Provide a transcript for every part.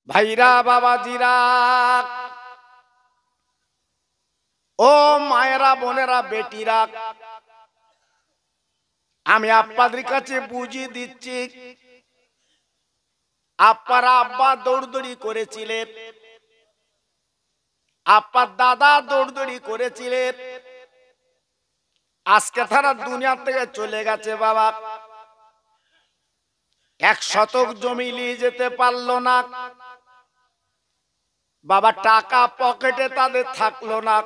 ভাইরা বাবাজিরা, ও মায়েরা বোনেরা বেটিরা, আমি আপনাদের কাছে বুঝিয়ে দিচ্ছি। আপনারা আব্বা দৌড়দৌড়ি করেছিলেন, আপনার দাদা দৌড়দৌড়ি করেছিলেন, আজকে তারা দুনিয়া থেকে চলে গেছে বাবা। 1 শতক জমি নিয়ে যেতে পারলো না বাবা, টাকা পকেটে তাদের থাকলো না।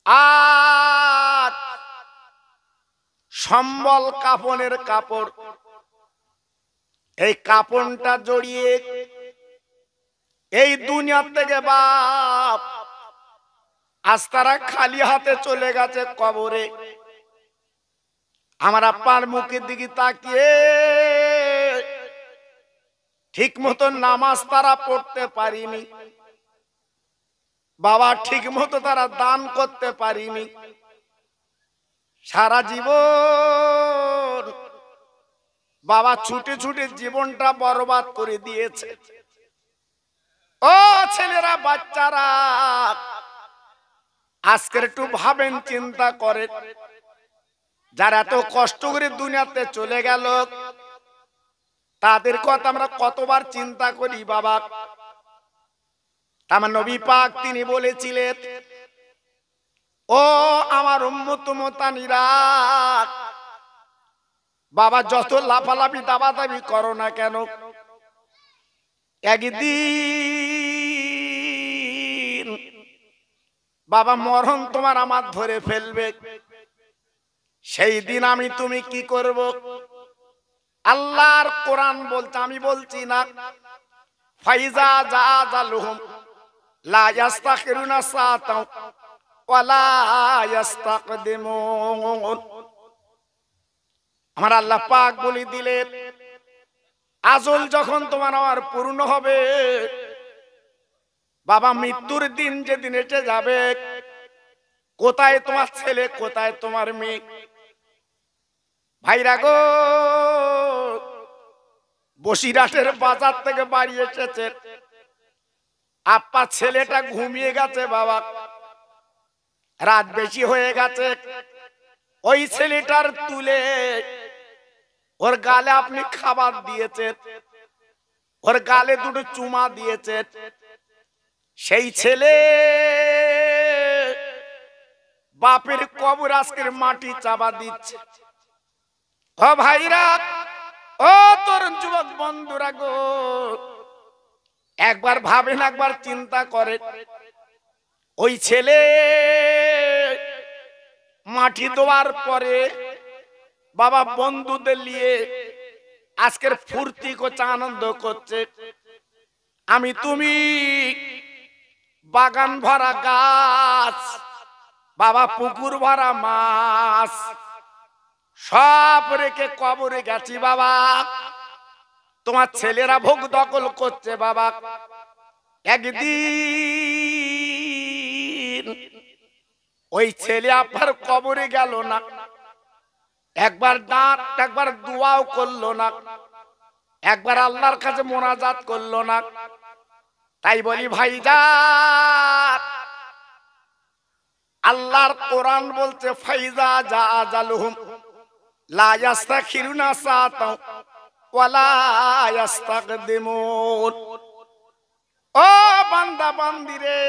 আর সম্বল কাফনের কাপড়, এই কাপড়টা জড়িয়ে এই দুনিয়া থেকে বাপ আজ তারা খালি হাতে চলে গেছে কবরে। আমার আব্বার মুখের দিকে তাকিয়ে ঠিক মতো নামাজ তারা পড়তে পারিনি বাবা, ঠিক মতো তারা দান করতে পারিনি। সারা জীবন বাবা ছুটে ছুটে জীবনটা বরবাদ করে দিয়েছে। ও ছেলেরা, বাচ্চারা, আজকের একটু ভাবেন, চিন্তা করেন, যারা এত কষ্ট করে দুনিয়াতে চলে গেল তাদের কথা আমরা কতবার চিন্তা করি বাবা। আমার নবী পাক তিনি বলেছিলেন, ও আমার উম্মত মুতানিরা, বাবা যত লাফালাফি দাবাদাবি করো না কেন, একদিন বাবা মরণ তোমার আমার ধরে ফেলবে। সেই দিন আমি তুমি কি করব? আল্লাহর কোরআন বলতে, আমি বলছি না, ফাইজা জাআজালুহুম লা ইস্তাখিরুনা সাআতাও ওয়ালা ইস্তাকদিমুন। আমার আল্লাহ পাক বলে দিলেন, আজল যখন তোমার আমার পূর্ণ হবে বাবা, মৃত্যুর দিন যেদিন এসে যাবে, কোথায় তোমার ছেলে, কোথায় তোমার মেয়ে? ভাইরা গো, বসিরহাটের বাজার থেকে বাড়ি এসেছে, আপা ছেলেটা ঘুমিয়ে গেছে বাবা, রাত বেশি হয়ে গেছে। ওই ছেলেটার তুলে ওর গালে আপনি খাবার দিয়েছেন, ওর গালে দুটো চুমা দিয়েছেন। সেই ছেলে বাপের কবর আজকের মাটি চাপা দিচ্ছে। ও ভাইরা, ও তরুণ যুবক বন্ধুরা গো, একবার ভাবেন, একবার চিন্তা করেন, ওই ছেলে মাটি দেওয়ার পরে বাবা বন্ধুদের নিয়ে আজকের ফুর্তি করছে, আনন্দ করছে। আমি তুমি বাগান ভরা গাছ বাবা, পুকুর ভরা মাছ সব রেখে কবরে গেছি বাবা। তোমার ছেলেরা ভোগ দখল করছে বাবা। একদিন ওই ছেলে আপনার কবরে গেল না, একবার দাঁত, একবার দোয়াও করলো না, একবার আল্লাহর কাছে মোনাজাত করলো না। তাই বলি ভাইজান, আল্লাহর কোরআন বলছে, ফাইজা জাআজালুহুম লা ইস্তাখিরুনা সাআতাও ওয়ালা ইস্তাকদিমুন। ও বান্দা বান্দিরে,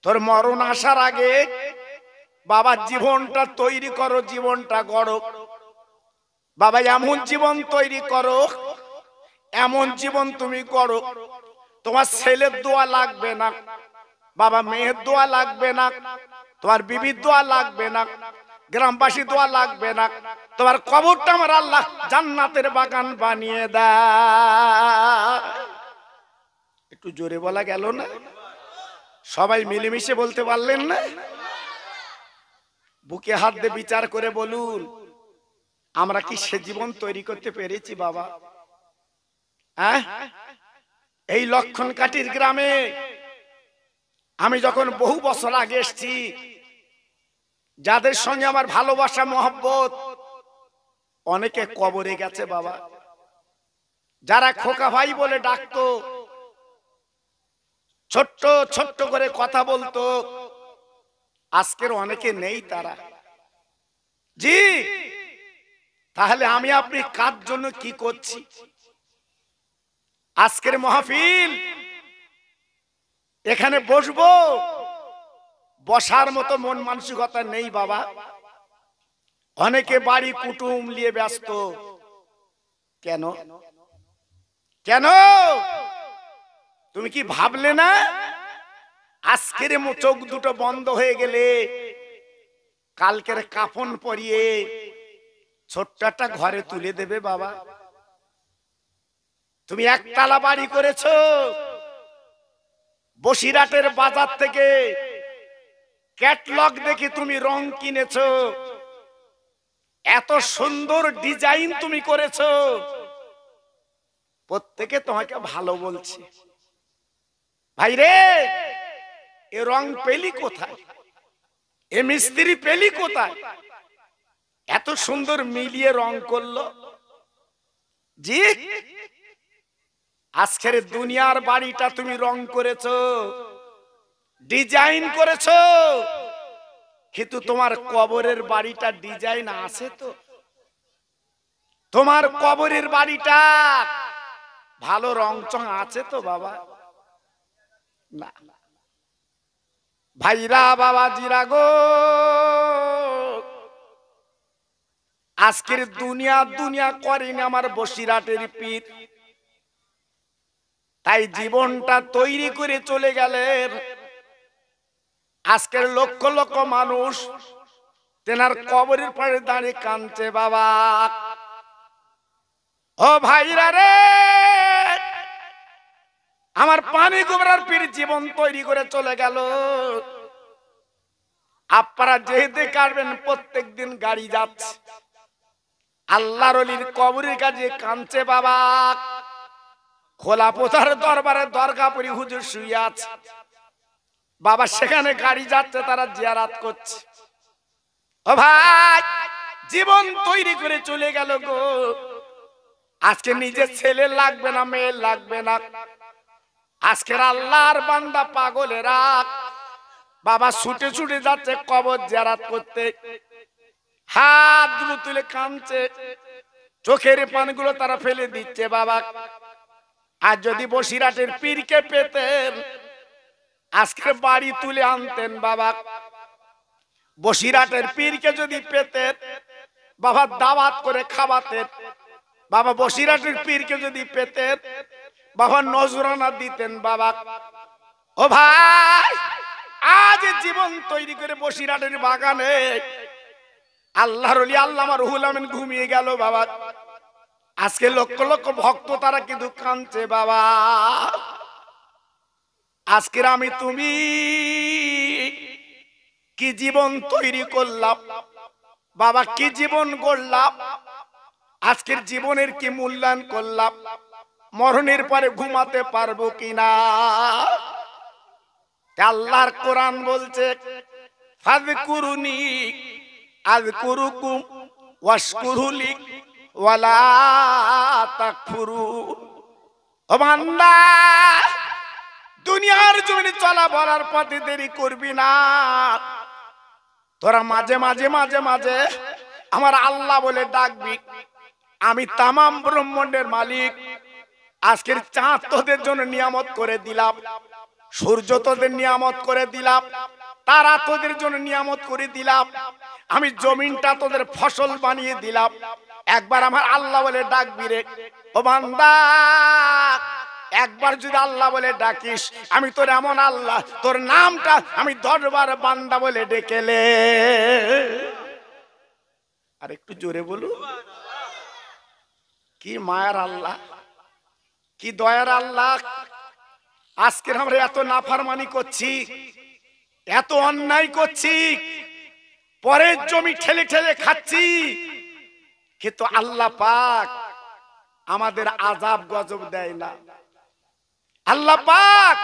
তোর মরণ আসার আগে বাবা জীবনটা তৈরি করো, জীবনটা গড়ো বাবা। এমন জীবন তৈরি করো, এমন জীবন তুমি করো, তোমার ছেলের দোয়া লাগবে না বাবা, মেয়ের দোয়া লাগবে না, তোমার বিবির দোয়া লাগবে না, গ্রামবাসী দোয়া লাগবে না, তোমার কবরটা আমার আল্লাহ জান্নাতের বাগান বানিয়ে দেয়। একটু জোরে বলা গেল না? সবাই মিলেমিশে বলতে পারলেন না? বুকে হাত দিয়ে বিচার করে বলুন, আমরা কি সে জীবন তৈরি করতে পেরেছি বাবা? এই লক্ষণকাঠির গ্রামে আমি যখন বহু বছর আগে এসেছি, যাদের সঙ্গে আমার ভালোবাসা মহব্বত, অনেকে কবরে গেছে বাবা। যারা খোকা ভাই বলে ডাকতো, ছোট্ট ছোট্ট করে কথা বলতো, আজকের অনেকে নেই তারা। জি, তাহলে আমি আপনি কার জন্য কি করছি? আজকের মাহফিল এখানে বসবো, বসার মতো মন মানসিকতা নেই বাবা। অনেকে বাড়ি কুটুম নিয়ে ব্যস্ত। কেন কেন? তুমি কি ভাবলে না আজকের চোখ দুটো বন্ধ হয়ে গেলে কালকের কাফন পরিয়ে ছোট্ট একটা ঘরে তুলে দেবে বাবা? তুমি একতলা বাড়ি করেছো, বসিরহাটের বাজার থেকে ক্যাটলগ দেখে তুমি রং কিনেছো, এত সুন্দর ডিজাইন তুমি করেছো, প্রত্যেকে তোমাকে ভালো বলছে। ভাই রে, এ রং পেলি কোথায়? এ মিস্ত্রি পেলি কোথায়? এত সুন্দর মিলিয়ে রং করলো। জি, আজকের দুনিয়ার বাড়িটা তুমি রং করেছো, ডিজাইন করেছো, কিন্তু তোমার কবরের বাড়িটা ডিজাইন আছে তো? তোমার কবরের বাড়িটা ভালো রং চং আছে তো বাবা? না। ভাইরা বাবাজিরা গো, আজকের দুনিয়া দুনিয়া করেনি আমার বসিরহাটের পীর, তাই জীবনটা তৈরি করে চলে গেলেন। আজকের লক্ষ লক্ষ মানুষ তেনার কবরের পাড়ে দাঁড়িয়ে কাঁদছে বাবা। ও ভাইরা রে, আমার পানি গোবরার পীর জীবন তৈরি করে চলে গেল। আপনারা যেতে কাটবেন, প্রত্যেক দিন গাড়ি যাচ্ছে, আল্লাহর ওলির কবরের কাছে কাঁদছে বাবা। খোলা পোতার দরবারে দরগাপুরি হুজুর শুয়ে আছে বাবা, সেখানে গাড়ি যাচ্ছে, তারা জিয়ারাত করছে। ও ভাই, জীবন তৈরি করে চলে গেল গো। আজকে নিজের ছেলে লাগবে না, মেয়ে লাগবে না, আজকের আল্লাহর বান্দা পাগলেরা বাবা ছুটে ছুটে যাচ্ছে কবর জিয়ারাত করতে, হাত দুটো তুলে কাঁদছে, চোখের পানগুলো তারা ফেলে দিচ্ছে বাবা। আর যদি বসিরহাটের পীরকে পেতেন, আজকে বাড়ি তুলে আনতেন বাবা। বসিরহাটের পীরকে যদি পেতেন বাবা, দাওয়াত করে খাওয়াতেন বাবা। বসিরহাটের পীরকে যদি পেতেন বাবা, নজরানা দিতেন বাবা। ও ভাই, আজ জীবন তৈরি করে বসিরহাটের বাগানে আল্লাহর ওলি আল্লামা রুহুল আমিন ঘুমিয়ে গেল বাবা। আজকে লক্ষ লক্ষ ভক্ত তারা কিন্তু কাঁদছে বাবা। আজকের আমি তুমি কি জীবন তৈরি করলাম বাবা, কি জীবন গড়লাম, আজকের জীবনের কি মূল্যায়ন করলাম, মরণের পরে ঘুমাতে পারবো কিনা? আল্লাহর কোরআন বলছে, ফাযকুরুনি আযকুরুকুম ওয়াশকুরুলি ওয়ালা তাকফুরুন। ও বান্দা, দুনিয়ার জমিনে চলা বলার পথে দেরি করবি না। তোরা মাঝে মাঝে মাঝে মাঝে আমার আল্লাহ বলে ডাকবি। আমি তামাম ব্রহ্মাণ্ডের মালিক। আজকের চাঁদ তোদের জন্য নিয়ামত করে দিলাম, সূর্য তোদের নিয়ামত করে দিলাম, তারা তোদের জন্য নিয়ামত করে দিলাম, আমি জমিনটা তোদের ফসল বানিয়ে দিলাম। একবার আমার আল্লাহ বলে ডাকবি রে। ও বান্দা, একবার যদি আল্লাহ বলে ডাকিস, আমি তোর এমন আল্লাহ, তোর নামটা আমি 10 বার বান্দা বলে ডেকেলে। আর একটু জোরে বলু, কি মায়ার আল্লাহ, কি দয়ার আল্লাহ। আজকে আমরা এত নাফরমানি করছি, এত অন্যায় করছি, পরের জমি ঠেলে ঠেলে খাচ্ছি, কিন্তু আল্লাহ পাক আমাদের আযাব গজব দেয় না। আল্লাহ পাক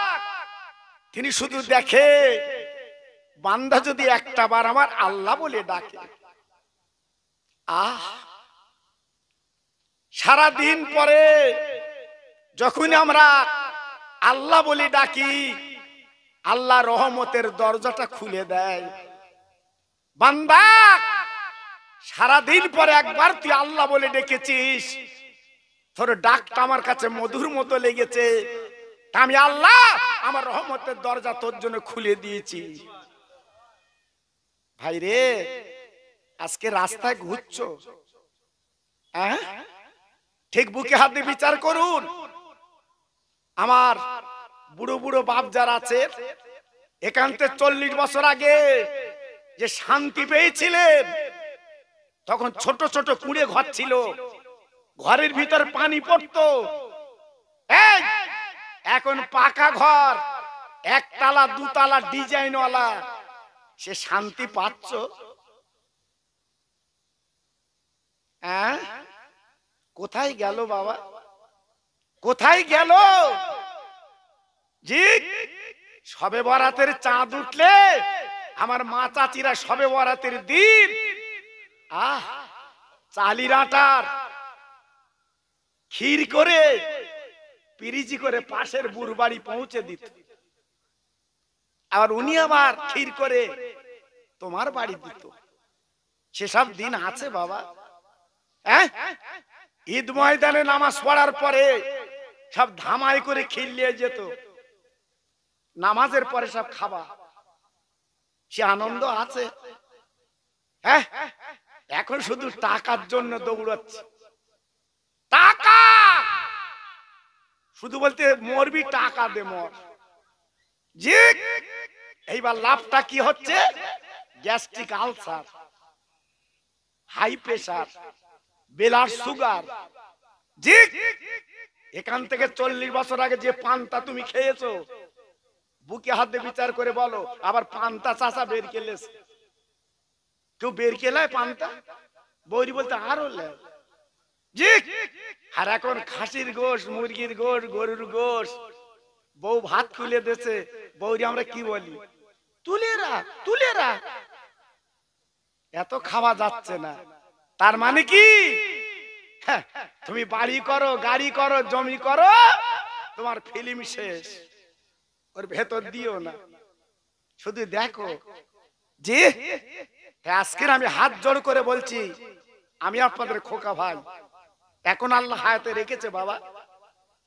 তিনি শুধু দেখে বান্দা যদি একটা বার আমার আল্লাহ বলে ডাকে। সারা দিন পরে যখন আমরা আল্লাহ বলে ডাকি, আল্লাহ রহমতের দরজাটা খুলে দেয়। বান্দা, সারাদিন পরে একবার তুই আল্লাহ বলে ডেকেছিস, তোর ডাকটা আমার কাছে মধুর মতো লেগেছে, আমি আল্লাহ আমার রহমতের দরজা তোর জন্য খুলে দিয়েছি। ভাই রে, আজকে রাস্তায় ঘুরছো, হ্যাঁ? ঠিক বুকে হাত দিয়ে বিচার করুন। আমার বুড়ো বুড়ো বাপ যারা আছে, এখান থেকে 40 বছর আগে যে শান্তি পেয়েছিলেন, তখন ছোট ছোট কুঁড়ে ঘর ছিল, ঘরের ভিতরে পানি পড়তো। এখন পাকা ঘর, একতলা দুতলা ডিজাইনওয়ালা, সে শান্তি পাচ্ছ? হ্যাঁ, কোথায় গেল বাবা, কোথায় গেল? জি, শবে বরাতের চাঁদ উঠলে আমার মা চাচিরা শবে বরাতের দিন চালির আটার ক্ষীর করে পিরিজি করে পাশের বুড় বাড়ি পৌঁছে দিত, আর উনি আবার ক্ষীর করে তোমার বাড়ি দিত। সেসব দিন আছে বাবা। হ্যাঁ, ঈদ ময়দানে নামাজ পড়ার পরে সব ধামাই করে ক্ষীর নিয়ে যেত, নামাজের পরে সব খাবা, সে আনন্দ আছে? হ্যাঁ, এখন শুধু টাকার জন্য দৌড়াচ্ছে, টাকা শুধু বলতে মরবি, টাকা দে মর। জি, এইবার লাভটা কি হচ্ছে? Gastric ulcer, high pressure, blood sugar. জি, এখান থেকে 40 বছর আগে যে পান্তা তুমি খেয়েছো, বুকে হাত দিয়ে বিচার করে বলো। আবার পান্তা চাষা বের কেলে, কেউ বের কেলায় পান্তা, বৌরি বলতে আরো লেয়। জি, আর এখন খাসির গোশ, মুরগির গোশ, গরুর গোশ, বউ ভাত খুলে দিয়েছে, বৌরি আমরা কি বলি? তুলেরা তুলেরা। এত খাওয়া যাচ্ছে না, তার মানে কি? তুমি বাড়ি করো, গাড়ি করো, জমি করো, তোমার ফিল্ম শেষ, ওর ভেতর দিও না, শুধু দেখো। জি, আজকের আমি হাত জোড় করে বলছি, আমি আপনাদের খোকা ভাই, এখন আল্লাহ হায়াতে রেখেছে বাবা,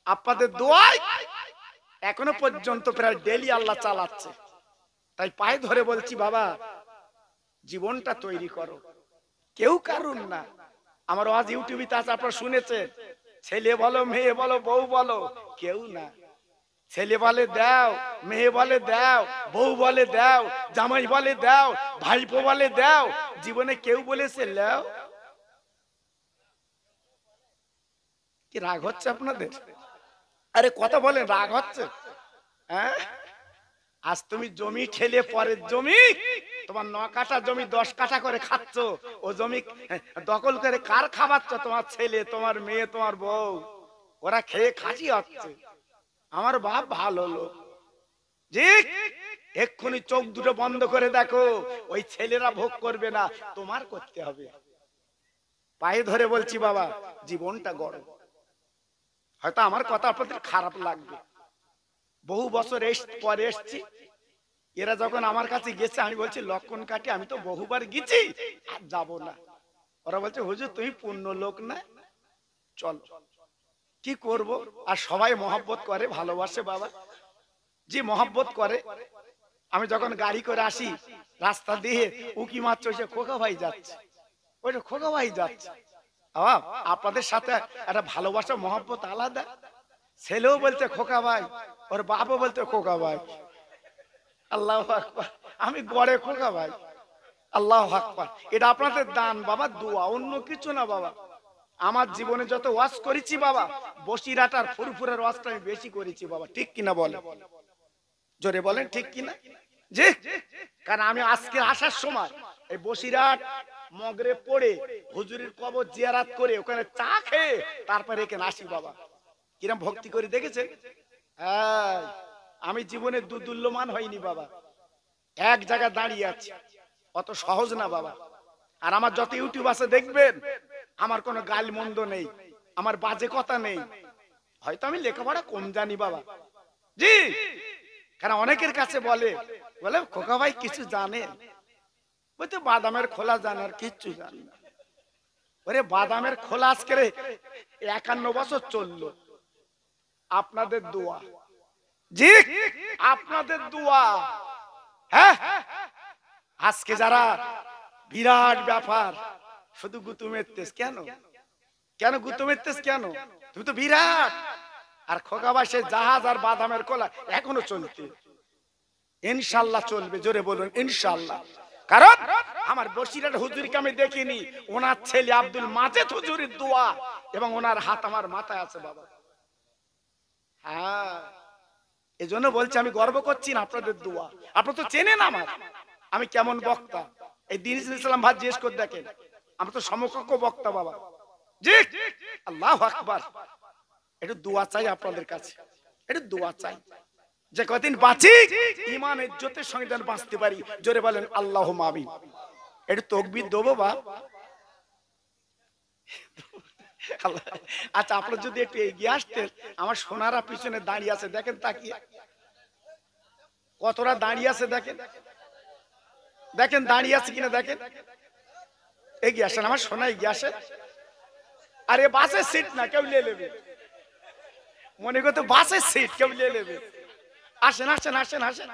আপনাদের দোয়ায় এখনো পর্যন্ত প্রায় ডেলি আল্লাহ চালাচ্ছে। তাই পায়ে ধরে বলছি বাবা, জীবনটা তৈরি করো, কেউ কারুন না। আমার আজ ইউটিউবে আছে, আপনারা শুনেছেন, ছেলে বলো, মেয়ে বলো, বউ বলো, কেউ না। ছেলে বলে দাও, মেয়ে বলে দাও, বউ বলে দাও, জামাই বলে দাও, ভাইপো বলে দাও, জীবনে কেউ বলেছে লাও? কি রাগ হচ্ছে আপনাদের? আরে কথা বলেন, রাগ হচ্ছে? হ্যাঁ, আজ তুমি জমি ঠেলে পরের জমি, তোমার 9 কাঠা জমি 10 কাঠা করে খাচ্ছ, ও জমি দখল করে কার খাওয়াচ্ছ? তোমার ছেলে, তোমার মেয়ে, তোমার বউ, ওরা খেয়ে খাসি হচ্ছে। আমার বাপ ভালো লোক। জি, এক্ষুনি চোখ দুটো বন্ধ করে দেখো, ওই ছেলেরা ভোগ করবে না, তোমার করতে হবে। পায়ে ধরে বলছি বাবা, জীবনটা গড়ো। হয়তো আমার কথা আপনাদের খারাপ লাগবে, বহু বছর পরে এসছি, এরা যখন আমার কাছে গেছে, আমি বলছি লক্ষণ কাটি, আমি তো বহুবার গেছি, আর যাবো না। ওরা বলছে হুজুর তুমি পূর্ণ লোক না, চলো। কি করব? আর সবাই মহব্বত করে, ভালোবাসে বাবা। জি, মহব্বত করে। আমি যখন গাড়ি করে আসি, রাস্তা দিয়ে উকি মাত্র এসে খোকা ভাই যাচ্ছে, ওইটা খোকা ভাই যাচ্ছে। আপনাদের সাথে একটা ভালোবাসা মহব্বত আলাদা। ছেলেও বলতে খোকা ভাই, ওর বাপও বলতে খোকা ভাই। আল্লাহু আকবার, আমি গড়ে খোকা ভাই। আল্লাহু আকবার, এটা আপনাদের দান বাবা, দোয়া, অন্য কিছু না বাবা। আমার জীবনে যত ওয়াজ করেছি বাবা, বসিরাটার ফুরফুরের ওয়াজটা আমি বেশি করেছি বাবা, ঠিক কিনা বলেন? জোরে বলেন ঠিক কিনা? জি, কারণ আমি আজকে আসার সময় এই বসিরাট মগরে পড়ে হুজুরের কবর জিয়ারত করে ওখানে চা খেয়ে তারপরে এখানে আসি বাবা। কিরম ভক্তি করে দেখেছেন? হ্যাঁ, আমি জীবনে দুদুল্যমান হয়নি বাবা, এক জায়গায় দাঁড়িয়ে আছি, অত সহজ না বাবা। আর আমার যত ইউটিউব আছে দেখবেন, আমার কোনো গাল মন্দ নেই, আমার বাজে কথা নেই, হয়তো আমি লেখাপড়া কম জানি বাবা জি, কারণ অনেকের কাছে বলে বলে খোকা ভাই কিছু জানে, ওই তো বাদামের খোলা জানে আর কিচ্ছু জানে না। ওরে বাদামের খোলা আজকে 51 বছর চললো, আপনাদের দোয়া জি, আপনাদের দোয়া। হ্যাঁ, আজকে যারা বিরাট ব্যাপার, শুধু গুতুমের তেজ কেন, কেন গুতুমের তেজ কেন, তুমি তো বিরাট। আর খোকাবাসের জাহাজ আর বাদামের কোলা এখনো চলছে, ইনশাল্লাহ চলবে, জোরে বলুন ইনশাল্লাহ। কারণ আমার বসিরহাট হুজুরকে আমি দেখিনি, ওনার ছেলে আব্দুল মাজেদ হুজুরের দোয়া এবং ওনার হাত আমার মাথায় আছে বাবা। হ্যাঁ, এজন্য বলছি আমি গর্ব করছি না আপনাদের দোয়া। আপনারা তো চেনেন আমার আমি কেমন বক্তা, এই দিন ইসলাম ভাই জিজ্ঞেস করে দেখেন, আমরা তো সমকক্ষ বক্তা বাবা জি। আল্লাহু আকবার। একটু দোয়া চাই আপনাদের কাছে, একটু দোয়া চাই যে কদিন বাঁচি ঈমান ইজ্জতের সঙ্গে যেন বাঁচতে পারি, জোরে বলেন আল্লাহুম্মা আমিন। একটু তাকবীর দেবো বাপ। আচ্ছা, আপনারা যদি একটু এগিয়ে আসতেন, আমার সোনারা পিছনে দাঁড়িয়ে আছে দেখেন, তাকিয়ে কতটা দাঁড়িয়ে আছে দেখেন, দেখেন দাঁড়িয়ে আছে কিনা দেখেন, এগিয়ে আসেন আমার সোনা, এগিয়ে আসেন। আরে বাসের সিট না, কেউ নিয়ে নেবে, মনে করতে বাসের সিট কেউ নিয়ে নেবে। আসেন আসেন আসেন আসেন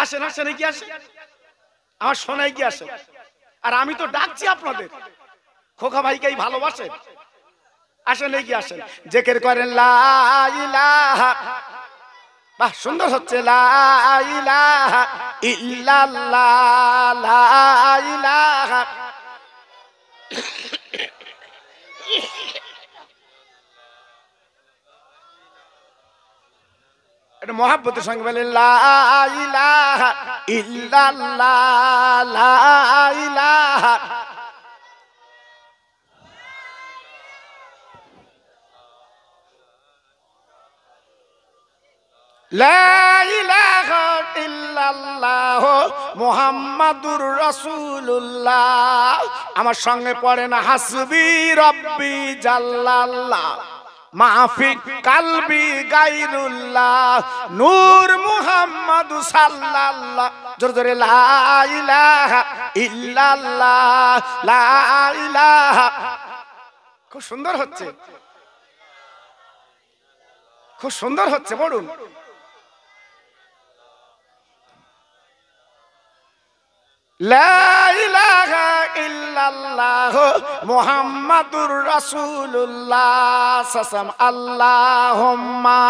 আসেন আসেন, এগিয়ে আসেন আমার সোনা, এগিয়ে আসেন। আর আমি তো ডাকছি আপনাদের, খোকা ভাইকেই ভালোবাসেন, আসেন এগিয়ে আসেন, জিকির করেন লা ইলাহা, বাহ সুন্দর হচ্ছে, লা ইলাহা ইল্লাল্লাহ, লা ইলাহা। এটা মহব্বতের সঙ্গে বলে লা ইলাহা ইল্লাল্লাহ, লা ইলাহা। লা ইলাহা ইল্লাল্লাহ মুহাম্মাদুর রাসূলুল্লাহ। আমার সঙ্গে পড়েন হাসবি রব্বি জাল্লাল্লাহ, মাফি কালবি গায়রুল্লাহ, নূর মুহাম্মদ সাল্লাল্লাহ। জোরে জোরে লা ইলাহা ইল্লাল্লাহ, লা ইলাহা। খুব সুন্দর হচ্ছে, খুব সুন্দর হচ্ছে, বলুন লা ইলাহা ইল্লাল্লাহ মুহাম্মাদুর রাসূলুল্লাহ সাসাম আল্লাহুম্মা।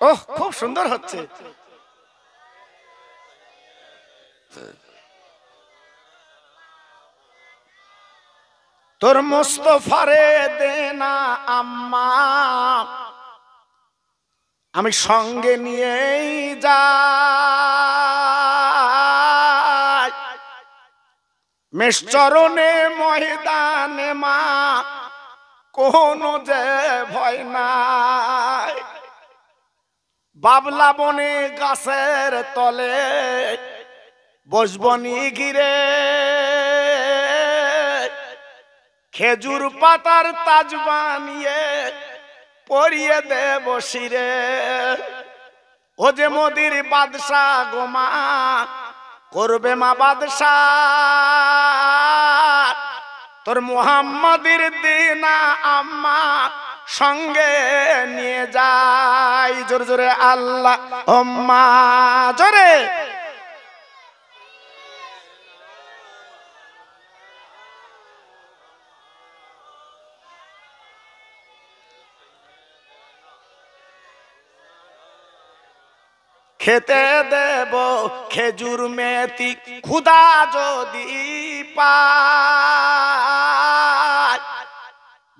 ওহ, খুব সুন্দর হচ্ছে। তোর মুস্তাফারে দেনা আম্মা, আমি সঙ্গে নিয়েই যাই মেষচরণে ময়দানে মা, কোনো যে ভয় নাই। বাবলা বনে গাছের তলে বসবনি ঘিরে, খেজুর পাতার তাজ বানিয়ে পরিয়ে দেব শিরে। ও যে মোদির বাদশাহ গো মা, করবে মা বাদশাহ, তোর মুহাম্মাদের দিনা আম্মা সঙ্গে নিয়ে যাই। জোরে জোরে আল্লাহ আম্মা, জোরে খেতে দেব খেজুর মেথি খুদা যদি পায়,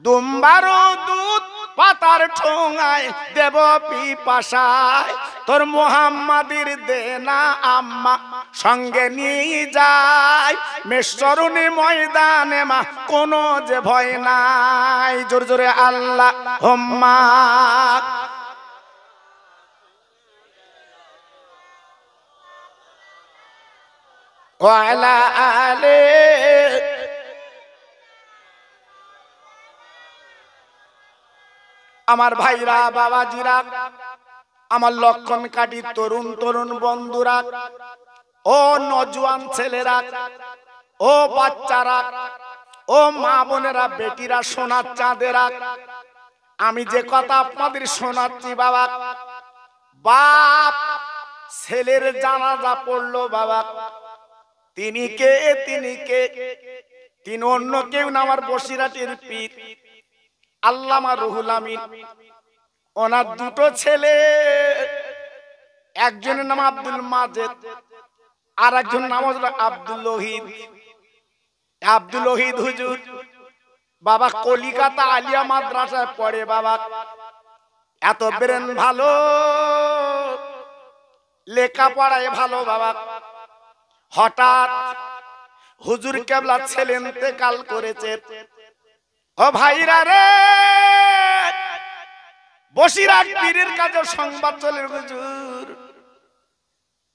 দুম্বারো দুধ পাতার ঠোঙায় দেব পিপাসায়। তোর মুহাম্মাদের দেনা আম্মা সঙ্গে নিয়ে যায় মেষচরণে ময়দানে মা, কোনো যে ভয় নাই। জোরে জোরে আল্লাহ হুম্মা। ওয়ালা আলে আমার ভাইরা বাবাজিরা আমার লক্ষণ কাটি তরুণ তরুণ বন্ধুরা ও নজওয়ান ছেলেরা ও বাচ্চারা ও মা বোনেরা বেটিরা সোনার চাঁদেরা আমি যে কথা আপনাদের শোনাচ্ছি বাবা বাপ ছেলের জানাজা পড়লো বাবা তিনি কে তিনি অন্য কেউ না আমার বসিরহাটের পীর আল্লামা রুহুল আমিন ওনার দুটো ছেলে একজনের নাম আব্দুল মাজেদ আর একজন নাম হলো আব্দুল ওহিদ হুজুর বাবা কলিকাতা আলিয়া মাদ্রাসায় পড়ে বাবা এত ব্রেন ভালো লেখাপড়ায় ভালো বাবা হঠাৎ হুজুর কেবলা ছেলে ইন্তেকাল করেছে ও ভাইরা রে বসিরহাট পীরের কাছে সংবাদ চলে হুজুর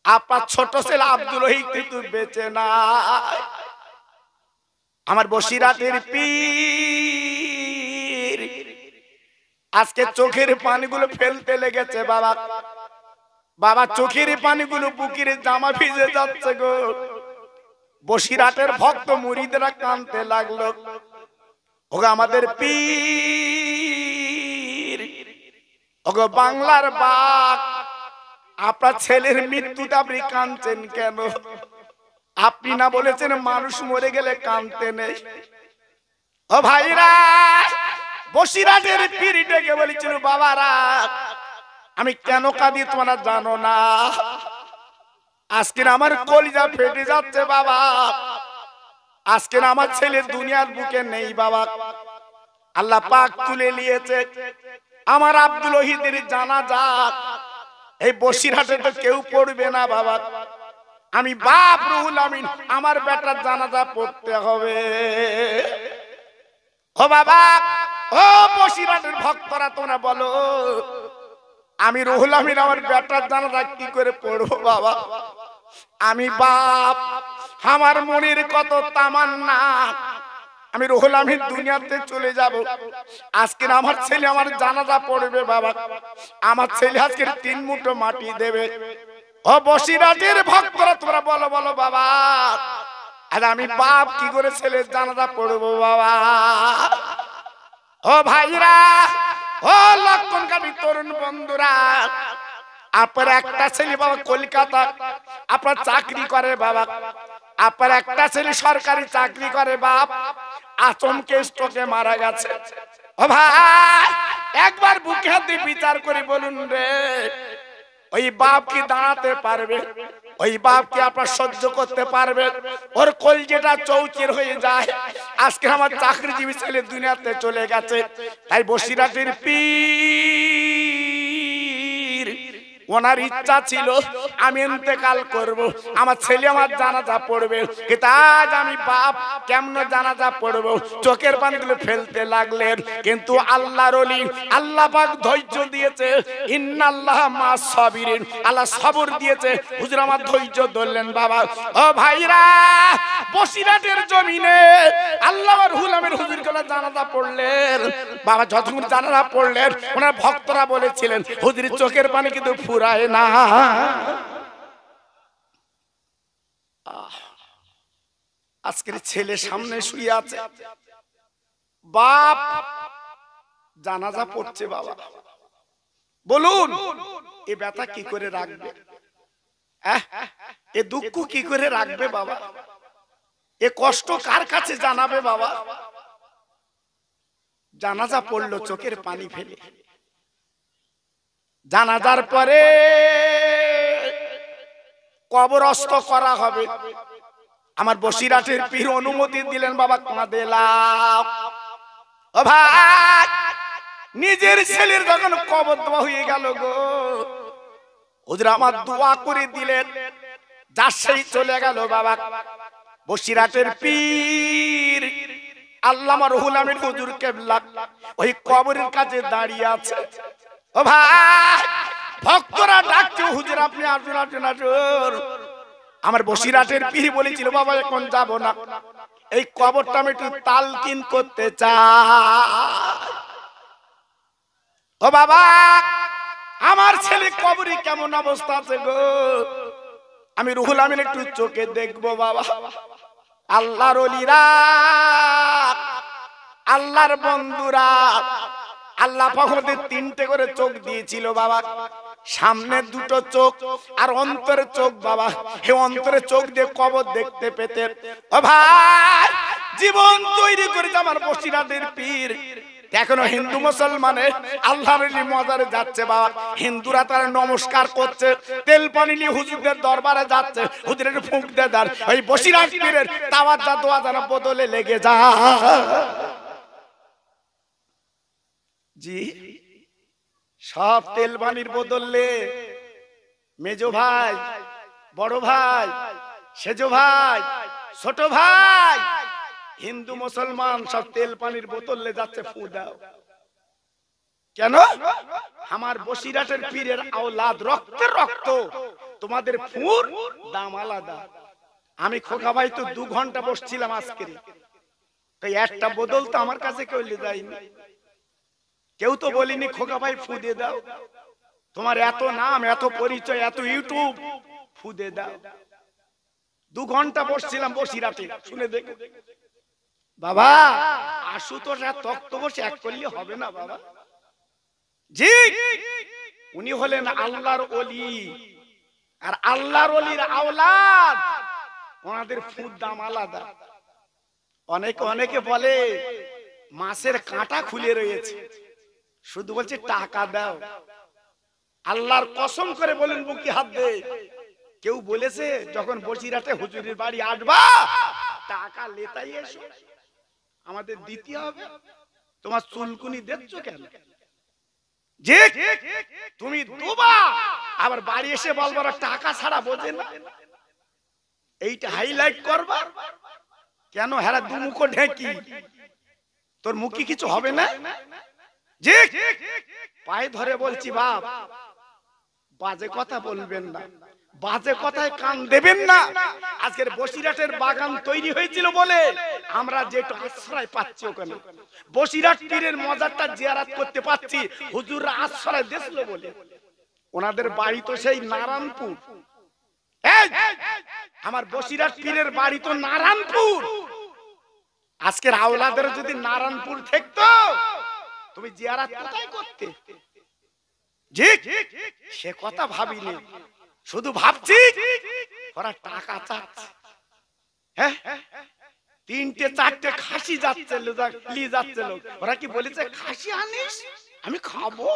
আপনার ছোট ছেলে আব্দুল ওহিদ কিন্তু বেঁচে নাই আমার বসিরহাটের পীর আজকে চোখের পানিগুলো ফেলতে লেগেছে বাবা বাবা চোখের পানিগুলো বুকের জামা ভিজে যাচ্ছে গো বসিরহাটের ভক্ত মুরিদরা কাঁদতে লাগলো ওগো আমাদের পীর ওগো বাংলার বাঘ আপনার ছেলের মৃত্যুতে আপনি কাঁদছেন কেন আপনি না বলেছেন মানুষ মরে গেলে কাঁদতে নেই ও ভাইরা বসিরহাটের পীর ডেকে বলেছিল বাবারা আমি কেন কাঁদি তোমরা জানো না আজকে আমার কলিজা ফেটে যাচ্ছে বাবা আজকে আমার ছেলে দুনিয়ার বুকে নেই বাবা আল্লাহ পাক তুলে নিয়েছে আমার আব্দুল ওহিদের জানাজা এই বসিরহাটে তো কেউ পড়বে না বাবা আমি বাপ রুহুল আমিন আমার বেটার জানাজা পড়তে হবে ও বাবা ও বসিরহাটের ভক্তরা তোমরা বলো আমি রুহুল আমিন আমার বেটার জানাজা কি করে পড়বো বাবা আমি বাপ আমার মনের কত তামান্না আমি রুহুল আমিন দুনিয়াতে চলে যাব আজকে আমার ছেলে আমার জানাজা পড়বে বাবা আমার ছেলে আজকে 3 মুঠো মাটি দেবে ও বসিরহাটের ভক্তরা তোমরা বলো বলো বাবা আর আমি বাপ কি করে ছেলের জানাজা পড়বো বাবা ও ভাইরা ও লক্ষণকারী তরুণ বন্ধুরা আপনার একটা ছেলে বাবা কলকাতা আপনার চাকরি করে বাবা আপনার একটা ছেলে সরকারি চাকরি করে বাপ আচমকে স্ট্রোকে মারা গেছে ও ভাই একবার বুকে হাত দিয়ে বিচার করে বলুন রে ওই বাপ কি দাঁড়াতে পারবে ওই বাপ কি আপনার সহ্য করতে পারবে ওর কলজেটা চৌচির হয়ে যায় আজকে আমার চাকরিজীবী ছেলে দুনিয়াতে চলে গেছে তাই বসিরহাটের পীর ওনার ইচ্ছা ছিল আমি ইন্তেকাল করব আমার ছেলে আমার জানাজা পড়বে কিন্তু আজ আমি বাপ কেমন জানাজা পড়ব চোখের পানিগুলো ফেলতে লাগলেন কিন্তু আল্লাহর ওলি আল্লাহ পাক ধৈর্য দিয়েছে ইন্নাল্লাহ মাস সাবিরিন আল্লাহ সবর দিয়েছে হুজুর আমার ধৈর্য ধরলেন বাবা ও ভাইরা বসিরহাটের জমিনে আল্লাহ রুহুল আমিন হুজুর গুলো জানাজা পড়লেন বাবা যতক্ষণ জানাজা পড়লেন ওনার ভক্তরা বলেছিলেন হুজুর চোখের পানি কিন্তু ফুরায় না আজকের ছেলে সামনে শুয়ে আছে বাপ জানাজা পড়ছে বাবা বলুন এ ব্যথা কি করে রাখবে এ দুঃখ কি করে রাখবে বাবা এ কষ্ট কার কাছে জানাবে বাবা জানাজা পড়লো চোখের পানি ফেলে জানাজার পরে কবরস্থ করা হবে আমার বসিরহাটের পীর অনুমতি দিলেন বাবা কাঁদেলাম ও ভাই নিজের ছেলের যখন কবর দেওয়া হয়ে গেল গো হুজুর আমার দোয়া করে দিলেন যার সেই চলে গেল বাবা বসিরহাটের পীর আল্লামা রুহুল আমিন হুজুর কেবলা ওই কবরের কাছে দাঁড়িয়ে আছে ও ভাই ভক্তরা ডাকছে হুজুর আপনি আসুন আসুন আসুন আমার বসিরহাটের পীর বলেছিল বাবা এখন যাব না, এই কবরটা আমি একটু তালকিন করতে চাই। ও বাবা, আমার ছেলে কবরে কেমন অবস্থা আছে গো, আমি রুহুল আমিন একটু চোখে দেখবো বাবা। আল্লাহর ওলিরা, আল্লাহর বন্ধুরা, আল্লাহ পাকের তিনটে করে চোখ দিয়েছিল বাবা, সামনে দুটো চোখ আর অন্তরে চোখ বাবা। হে অন্তরে চোখ দিয়ে কবর দেখতে পেতেন। ও ভাই, জীবন তৈরি করেছে আমার বসিরহাটের পীর। এখনো হিন্দু মুসলমানের আল্লাহর মাজারে যাচ্ছে বাবা, হিন্দুরা তারা নমস্কার করছে, তেল পানি নিয়ে হুজুরদের দরবারে যাচ্ছে, হুজুরের ফুঁক দিয়ে দেন, ওই বসিরহাট পীরের তাওয়াজ্জুহ দোয়া যেন বদলে লেগে যায়। জি, সব তেল পানির বদলে মেজো ভাই, বড় ভাই, সেজো ভাই, ছোট ভাই, হিন্দু মুসলমান সব তেল পানির বোতলে যাচ্ছে, ফু দাও কেন? আমার বসিরহাটের পীরের আওলাদ, রক্তের রক্ত, তোমাদের ফুর দাম আলাদা। আমি খোকা ভাই তো 2 ঘন্টা বসছিলাম আজকে, তাই একটা বোতল তো আমার কাছে কেউ নিয়ে যায়নি, কেউ তো বলিনি খোকা ভাই ফু দিয়ে দাও, তোমার এত নাম, এত পরিচয়, এত ইউটিউব, ফু দিয়ে দাও। 2 ঘন্টা বসছিলাম বসিরহাটে, শুনে দেখো বাবা। আশুতোষ আর তক্ত বসে এক করলে হবে না বাবা। জি, উনি হলেন আল্লাহর ওলি, আর আল্লাহর ওলির আওলাদ, ওনাদের ফুর দাম আলাদা। অনেকে বলে মাছের কাঁটা খুলে রয়েছে, শুধু বলছে টাকা দাও। আল্লাহর কসম করে বলেন বুকে হাত দে, কেউ বলেছে যখন বসিরহাটে হুজুরের বাড়ি আসবা টাকা লেতাই এসো, আমাদের দিতে হবে? তোমার চুলকুনি দেখছ কেন? যে তুমি দুবা আবার বাড়ি এসে বলবার টাকা ছাড়া বোঝে না, এইটা হাইলাইট করবা কেন? হেরা দুমুখ ঢেকি, তোর মুখে কিছু হবে না? যে পায়ে ধরে বলছি বাপ, বাজে কথা বলবেন না, বাজে কথায় কান দেবেন না। আজকের বসিরহাটের বাগান তৈরি হয়েছিল বলে আমরা যেটা আশ্রয় পাচ্ছি, ওখানে বসিরহাট পীরের মজারটা জিয়ারত করতে পাচ্ছি, হুজুররা আশ্রয় দিয়েছিল বলে। ওনাদের বাড়ি তো সেই নারায়ণপুর, আমার বসিরহাট পীরের বাড়ি তো নারায়ণপুর। আজকের আওলাদের যদি নারায়ণপুর থাকতো, তুমি জিয়ারত কোথায় করতে? জি, সে কথা ভাবিনি, শুধু ভাবছি ওরা টাকা চাচ্ছে। হ্যাঁ, 3টে 4টে খাসি যাচ্ছে, নিয়ে যাচ্ছে লোক। ওরা কি বলেছে খাসি আনিস, আমি খাবো?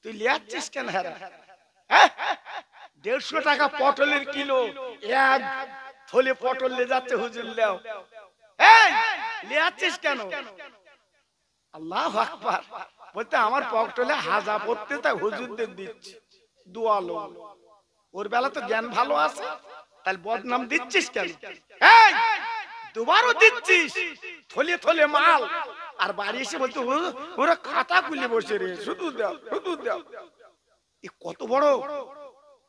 তুই লিয়াচ্ছিস কেন? হ্যাঁ, 150 টাকা পটলের কিলো, এক থলে পটল নিয়ে যাচ্ছে হুজুর, লেও লিয়াচ্ছিস কেন? আল্লাহু আকবার। বলতে আমার পটলে হাজা পড়তে, তাই হুজুরদের দিচ্ছি, দোয়ালো। ওর বেলা তো জ্ঞান ভালো আছে, তাহলে বদনাম দিচ্ছিস কেন? দুবারও দিচ্ছিস থলে থলে মাল, আর বাড়ি এসে বলতে ওরা খাতা খুলে বসে রে, শুধু দাও শুধু দাও। এ কত বড়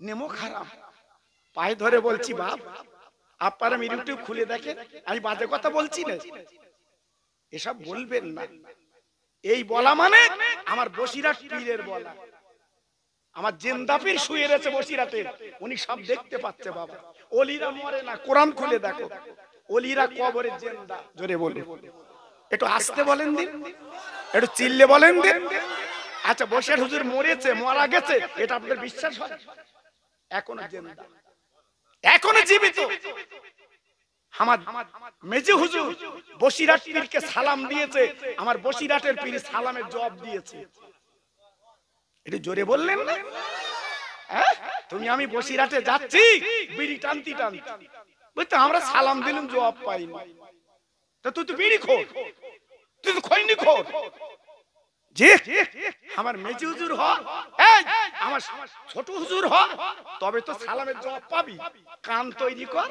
নেমো খারাপ। পায়ে ধরে বলছি বাপ, আপনারা ইউটিউব খুলে দেখেন, আমি বাজে কথা বলছি না, এসব বলবেন না। এই বলা মানে আমার বসিরহাট পীরের বলা। আমার জিন্দা পীর শুয়ে রয়েছে বসিরহাটে, উনি সব দেখতে পাচ্ছে বাবা। ওলিরা মরে না, কোরআন খুলে দেখো, ওলিরা কবরে জিন্দা। জোরে বলে, একটু আসতে বলেন দিন, একটু চিল্লে বলেন দিন। আচ্ছা, বসিরহাট হুজুর মরেছে, মারা গেছে, এটা আপনাদের বিশ্বাস হয়? এখনো জিন্দা, এখনো জীবিত। আমার মেজে হুজুর বসিরহাট পীরকে সালাম দিয়েছে, আমার বসিরহাটের পীর সালামের জবাব দিয়েছে। একটু জোরে বললেন না? তুমি আমি বসিরহাটে যাচ্ছি, বিড়ি টানতি টানতি, বুঝতে আমরা সালাম দিলাম, জবাব পাইনি। তা তুই তো বিড়ি খোর, তুই তো খৈনি খোর। যে আমার মেজে হুজুর হ, আমার ছোট হুজুর হ, তবে তো সালামের জবাব পাবি। কান তৈরি কর।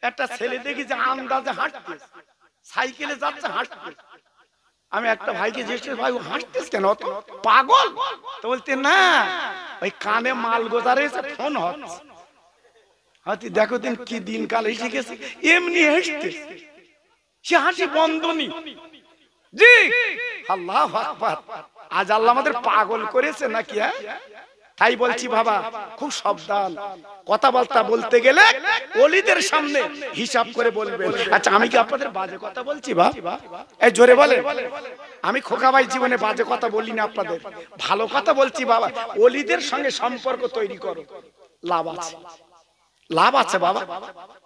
একটা ছেলে দেখি যে আন্দাজে হাঁটতে, সাইকেলে যাচ্ছে হাঁটতে। আমি একটা ভাইকে জিজ্ঞেস, ভাই হাঁটতেছ কেন, পাগল? তো বলতে না, ওই কানে মাল গোজারে ফোন হচ্ছে, হাতি দেখো দিন কি দিন কাল এসে গেছে, এমনি হাসতে, সে হাসি বন্ধ নি। জি আল্লাহু আকবার। আজ আল্লাহ আমাদের পাগল করেছে নাকি? হ্যাঁ, তাই বলছি বাবা খুব সাবধান, কথাবার্তা বলতে গেলে ওলিদের সামনে হিসাব করে বলবেন। আচ্ছা আমি কি আপনাদের বাজে কথা বলছি বাবা? এই জোরে বলেন। আমি খোকা ভাই জীবনে বাজে কথা বলি না, আপনাদের ভালো কথা বলছি বাবা। ওলিদের সঙ্গে সম্পর্ক তৈরি করো, লাভ আছে, লাভ আছে বাবা।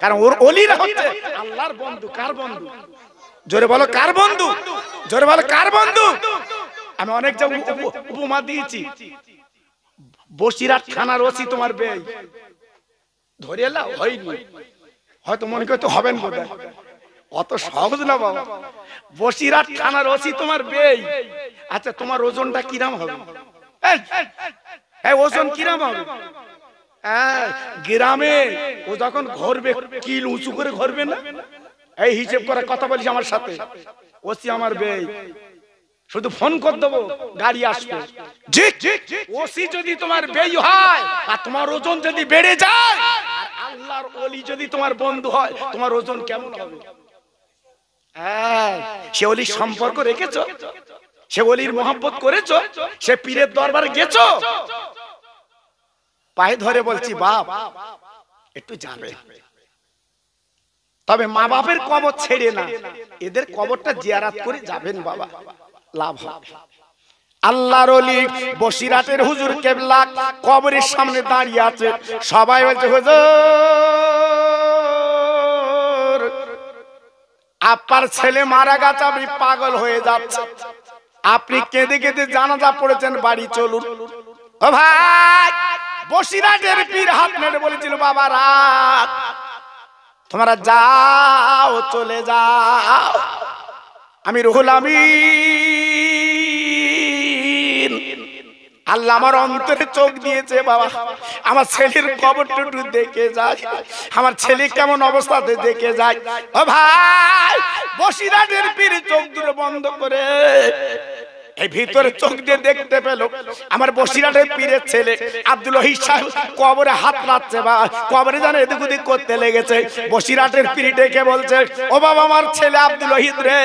কারণ ওর ওলিরা হচ্ছে আল্লাহর বন্ধু। কার বন্ধু? জোরে বলো কার বন্ধু? জোরে বলো কার বন্ধু? আমি অনেক জায়গায় উপমা দিয়েছি। বসিরহাট থানার ওসি তোমার বেই, ধরে এলা হয়নি, হয়তো মনে করতে হবেন বোধহয়, অত সহজ না বাবা। বসিরহাট থানার ওসি তোমার বেই। আচ্ছা তোমার ওজনটা কিরাম হবে? ওজন কিরাম হবে? গ্রামে ও যখন ঘরবে কিল উঁচু করে ঘরবে না, এই হিসেব করে কথা বলিস আমার সাথে। ওসি আমার বেই, শুধু ফোন করে দেবো, গাড়ি আসবে। ওসি যদি তোমার বেই হয় আর তোমার ওজন যদি বেড়ে যায়, আর আল্লাহর ওলি যদি তোমার বন্ধু হয়, তোমার ওজন কেমন হবে? সে ওলির সম্পর্ক রেখেছো, সে ওলির মহব্বত করেছো, সে পীরের দরবারে গেছো, পায়ে ধরে বলছি বাপ একটু যাবে। তবে মা বাপের কবর ছেড়ে না, এদের কবরটা জিয়ারত করে যাবেন বাবা, লাভ হবে। আল্লাহর ওলি বসিরহাটের হুজুর কেবলা কবরের সামনে দাঁড়িয়ে আছে, সবাই বলছে হুজুর আপনার ছেলে মারা গেছে, আপনি পাগল হয়ে যাচ্ছে, আপনি কেঁদে কেঁদে জানাজা পড়েছেন, বাড়ি চলুন। ও ভাই, বসিরহাটের পীর হাত নেড়ে বলেছিল বাবা রাত তোমরা যাও, চলে যাও, আমি রুহুল আমিন, আল্লাহ আমার অন্তরে চোখ দিয়েছে বাবা, আমার ছেলের কবরটা একটু দেখে যায়, আমার ছেলে কেমন অবস্থাতে দেখে যায়। ও ভাই, বসিরহাটের পীর চোখ দুটো বন্ধ করে এই ভিতরে চোখ দিয়ে দেখতে পেল আমার বসিরহাটের পীরের ছেলে আব্দুল ওহীদ সাহেব কবরে হাত রাখছে, বা কবরে যেন এদিক ওদিক করতে লেগেছে। বসিরহাটের পীর ডেকে বলছে, ও বাবা আমার ছেলে আব্দুল ওহীদ রে,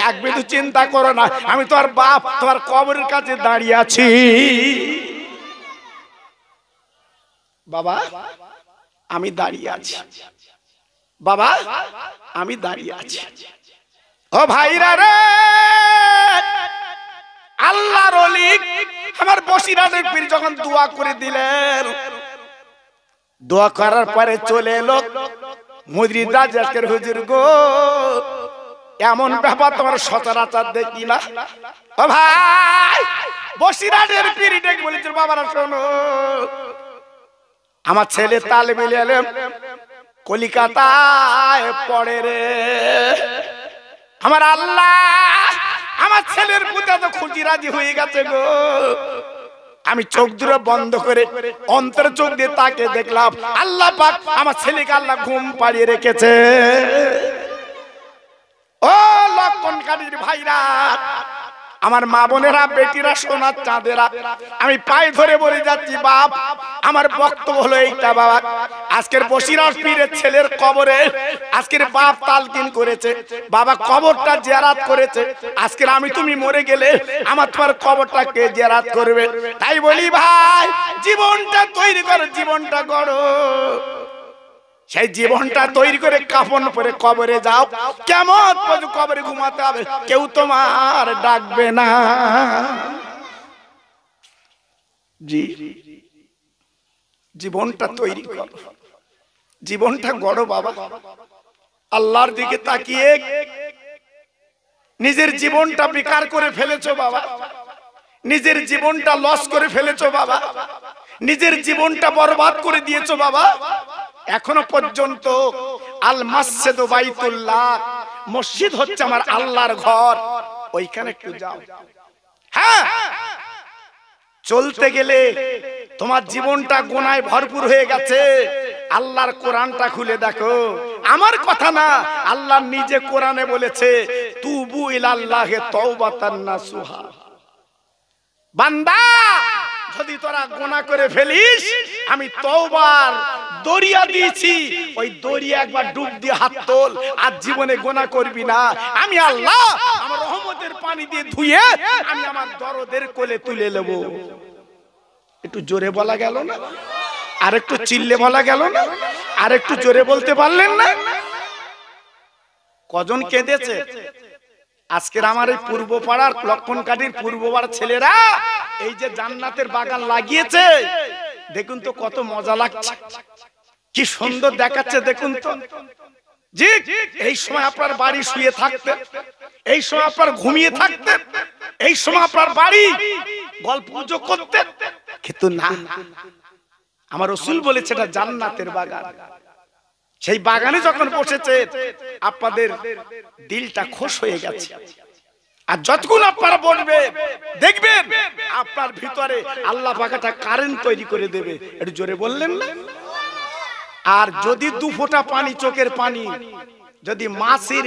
এক বিন্দু চিন্তা করো না, আমি তোমার বাপ তোমার কবরের কাছে দাঁড়িয়ে আছি। বাবা আমি দাঁড়িয়ে আছি, বাবা আমি দাঁড়িয়ে আছি। ও ভাইরা রে, আল্লাহর ওলি আমার বসিরহাটের পীর যখন দোয়া করে দিলেন, দোয়া করার পরে চলে এলো মুরিদ রাজাকের হুজুর গো, এমন ব্যাপার তোমার সচরাচর দেখি না। ও ভাই, বসিরহাটের পীর ডেকে বলেছে বাবারা শোনো, আমার ছেলে তালেবে ইলম কলিকাতায় পড়ে রে, আমার আল্লাহ আমার ছেলের পুতা তো খুঁজি রাজি হয়ে গেছে গো। আমি চোখ দুটো বন্ধ করে অন্তর চোখ দিয়ে তাকে দেখলাম, আল্লাহ পাক আমার ছেলেকে আল্লাহ ঘুম পাড়িয়ে রেখেছে। ও লক্ষণ কাঠের ভাইরা, আমার মা বোনেরা, বেটিরা, সোনার চাঁদেরা, আমি পায়ে ধরে বলে যাচ্ছি বাপ, আমার বক্তব্য হলো এইটা বাবা, আজকের বসিরহাট পীরের ছেলের কবরে আজকের বাপ তালকিন করেছে, বাবা কবরটা জিয়ারত করেছে, আজকের আমি তুমি মরে গেলে আমার তোমার কবরটা কে জিয়ারত করবে? তাই বলি ভাই, জীবনটা তৈরি করো, জীবনটা গড়ো, সেই জীবনটা তৈরি করে কাফন পরে কবরে যাও, কিয়ামত পর্যন্ত কবরে ঘুমাতে হবে, কেউ তোমার ডাকবে না। জি জীবনটা তৈরি করো, জীবনটা গড়ো বাবা। আল্লাহর দিকে তাকিয়ে নিজের জীবনটা বেকার করে ফেলেছো বাবা, নিজের জীবনটা লস করে ফেলেছো বাবা, নিজের জীবনটা বরবাদ করে দিয়েছো বাবা। এখনো পর্যন্ত আল মসজিদ বাইতুল্লাহ, মসজিদ হচ্ছে আমার আল্লাহর ঘর, ওইখানে একটু যাও। হ্যাঁ, চলতে গেলে তোমার জীবনটা গুনাহে ভরপুর হয়ে গেছে, আল্লাহর কোরআনটা খুলে দেখো, আমার কথা না, আল্লাহ নিজে কোরআনে বলেছে তুবু ইলাল্লাহি তাওবাতান নাসুহা। বান্দা যদি তোরা গুনাহ করে ফেলিস, আমি তওবার দরিয়া দিয়েছি, ওই দরিয়া একবার ডুব দিয়ে হাত তোল, আর জীবনে গুনাহ করবি না। আমি আল্লাহ আমার রহমতের পানি দিয়ে ধুয়ে আমি আমার দরদের কোলে তুলে নেব। একটু জোরে বলা গেল না? আর একটু চিল্লে বলা গেল না? আর একটু জোরে বলতে পারলেন না? কজন কেঁদেছে আজকের আমার এই পূর্ব পাড়ার লক্ষণকাঠির পূর্ব পাড়ার ছেলেরা এই যে জান্নাতের বাগান লাগিয়েছে, দেখুন তো কত মজা লাগছে, কি সুন্দর দেখাচ্ছে দেখুন তো। জি, এই সময় আপনার বাড়ি শুয়ে থাকতেন, এই সময় আপনার ঘুমিয়ে থাকতেন, এই সময় আপনার বাড়ি গল্প গুজব করতেন, কিন্তু না, আমার রাসূল বলেছে এটা জান্নাতের বাগান। সেই বাগানে যখন বসেছে আপনাদের দিলটা খুশ হয়ে গেছে। আর যতক্ষণ আপনারা বলবে দেখবেন আপনার ভিতরে আল্লাহ পাক একটা কারেন্ট তৈরি করে দেবে। একটু জোরে বললেন না? আর যদি দু ফোঁটা পানি, চোখের পানি যদি মাছের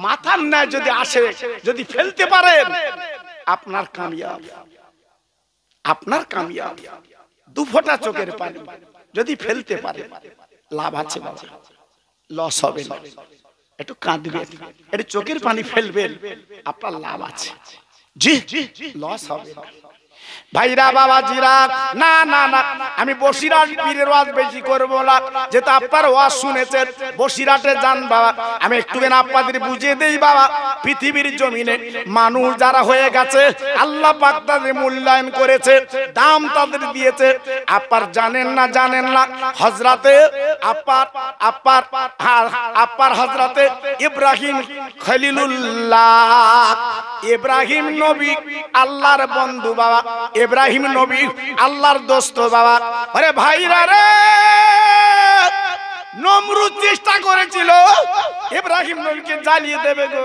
মাথার ন্যায় যদি আসে, যদি ফেলতে পারেন, আপনার কামিয়াব, আপনার কামিয়াব। দু ফোঁটা চোখের পানি যদি ফেলতে পারে, লাভ আছে বাবা, লস হবে না। একটু কাঁদবেন, একটু চোখের পানি ফেলবেন, আপনার লাভ আছে। জি, লস হবে না। ভাইরা বাবাজিরা, না না না, আমি বসিরহাট পীরের ওয়াজ বেশি করব না, যেটা আপনার ওয়াজ শুনেছেন। বসিরহাটে যান বাবা, আমি একটুখানি আপনাদের বুঝিয়ে দেই বাবা। পৃথিবীর জমিনে মানুষ যারা হয়ে গেছে, আল্লাহ পাক তাদের মূল্যায়ন করেছে, দাম তাদের দিয়েছে। আপনার জানেন না, জানেন না, হযরতে আপার হযরতে ইব্রাহিম খলিলুল্লাহ, ইব্রাহিম নবী আল্লাহর বন্ধু বাবা, ইব্রাহিম নবী আল্লাহর দোস্ত বাবা। আরে ভাইরা রে, নমরুদ চেষ্টা করেছিল ইব্রাহিম নবীকে জ্বালিয়ে দেবে গো,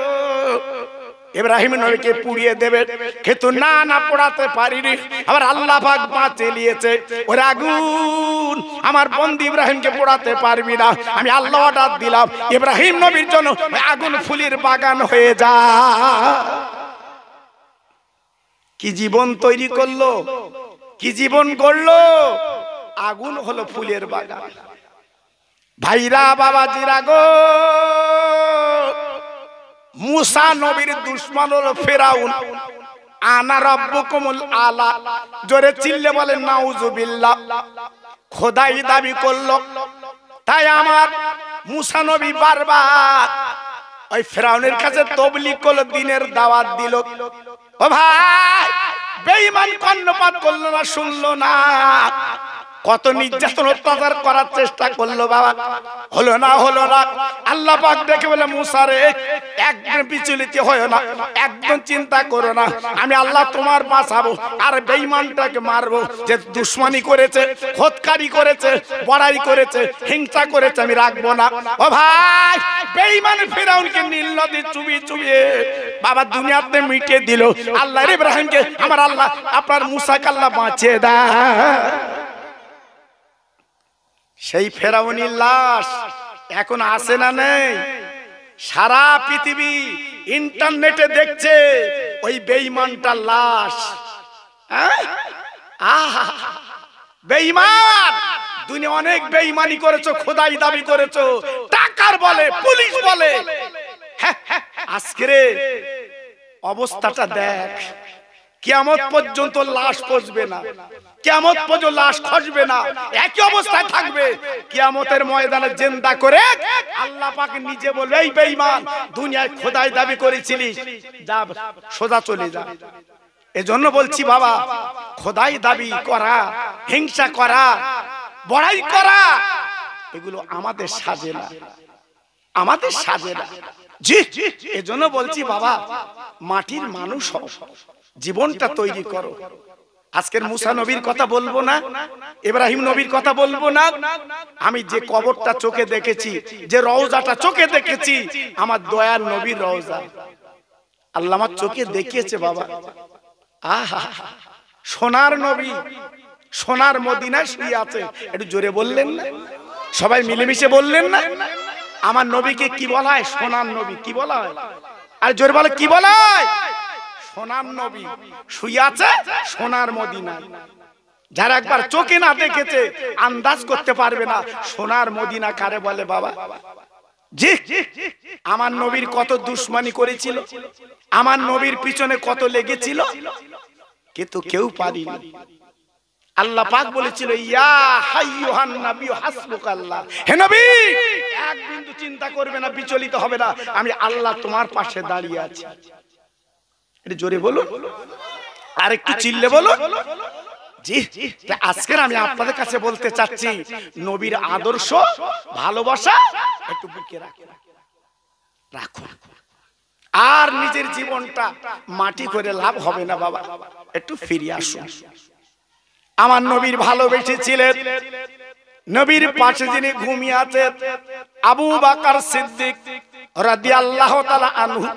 ইব্রাহিম নবীকে পুড়িয়ে দেবে, কিন্তু না না, পোড়াতে পারিনি। আবার আল্লাহ পাক বাঁচিয়ে নিয়েছে। ওরে আগুন, আমার বন্ধু ইব্রাহিমকে পোড়াতে পারবি না। আমি আল্লাহ অর্ডার দিলাম, ইব্রাহিম নবীর জন্য আগুন ফুলের বাগান হয়ে যা। কি জীবন তৈরি করলো, কি জীবন গড়লো, আগুন হলো ফুলের বাগান। ভাইরা বাবাজিরা গো, মুসা নবীর দুশমন হলো ফেরাউন। আনা রাব্বুকুমুল আলা, জোরে চিল্লে বলেন নাউজুবিল্লাহ। খোদাই দাবি করলো, তাই আমার মুসা নবী বারবার ওই ফেরাউনের কাছে তবলিগ করলো, দিনের দাওয়াত দিল। ও ভাই, বেঈমান কর্ণপাত করলো না, শুনলো না। কত নির্যাতন অত্যাচার করার চেষ্টা করলো বাবা, হলো না, হলো না। আল্লাহ পাক দেখে বলে, মুসা রে, একদম বিচলিত হয়ো না, একদম চিন্তা করো না, আমি আল্লাহ তোমার বাঁচাবো। আর বেঈমানটাকে মারবো, যে দুশমনি করেছে, খোদকারি করেছে, বড়াই করেছে, হিংসা করেছে, আমি রাখবো না। ও ভাই, বেঈমান ফিরাউনকে নীল নদী চুবিয়ে চুবিয়ে বাবা দুনিয়াতে মিটিয়ে দিল। আল্লাহ ইব্রাহিমকে, আমার আল্লাহ আপনার মুসাকে আল্লাহ বাঁচিয়ে দেয়। সেই ফেরাউনের লাশ এখন আছে না নেই? সারা পৃথিবী ইন্টারনেটে দেখছে ওই বেঈমানটার লাশ। বেঈমান, দুনিয়া অনেক বেঈমানি করেছো, খোদাই দাবি করেছো, টাকার বলে, পুলিশ বলে। আজকে অবস্থাটা দেখ, কিয়ামত পর্যন্ত লাশ পচবে না, কিয়ামত পর্যন্ত লাশ খসবে না, একই অবস্থায় থাকবে। কিয়ামতের ময়দানে জিন্দা করে আল্লাহ পাক নিজে বলবে, এই বেঈমান, দুনিয়ায় খোদাই দাবি করেছিলিস, যা সোজা চলে যা। এজন্য বলছি বাবা, খোদাই দাবি করা, হিংসা করা, বড়াই করা, এগুলো আমাদের সাজে না, আমাদের সাজে না। জি, এজন্য বলছি বাবা, মাটির মানুষ হও, জীবনটা তৈরি করো। আজকের মুসা নবীর কথা বলবো না, ইব্রাহিম নবীর কথা বলবো না। আমি যে কবরটা চোখে দেখেছি, যে রওজাটা চোখে দেখেছি, আমার দয়ার নবীর রওজা আল্লাহ আমার চোখে দেখিয়েছে বাবা। আহা, সোনার নবী, সোনার মদিনায় শুয়ে আছে। একটু জোরে বললেন না? সবাই মিলেমিশে বললেন না? আমার নবীকে কি বলা হয়? সোনার নবী। কি বলা হয়? আর জোরে বলে, কি বলা হয়? সোনার নবী শুয়ে আছে সোনার মদিনায়। যারা একবার চোখে না দেখেছে আন্দাজ করতে পারবে না সোনার মদিনা কারে বলে বাবা। জি, আমার নবীর কত দুশ্মনী করেছিল, আমার নবীর পিছনে কত লেগেছিল, কিন্তু কেউ পারেনি। আল্লাহ পাক বলেছিল ইয়া হাইয়ুহান নবী হাসবুকাল্লাহ, হে নবী এক বিন্দু চিন্তা করবে না, বিচলিত হবে না, আমি আল্লাহ তোমার পাশে দাঁড়িয়ে আছি। এটা জোরে বলো, আর একটু চিল্লে বলো। জি, আজকে আমি আপনাদের কাছে বলতে চাচ্ছি নবীর আদর্শ ভালোবাসা একটু বুকে রাখুন, আর নিজের জীবনটা মাটি করে লাভ হবে না বাবা, একটু ফিরে আসুন। আমার নবীর ভালোবেসেছিলেন, নবীর পাশে যিনি ঘুমিয়ে আছেন আবু বকর সিদ্দিক রাদিয়াল্লাহু তাআলা আনহু,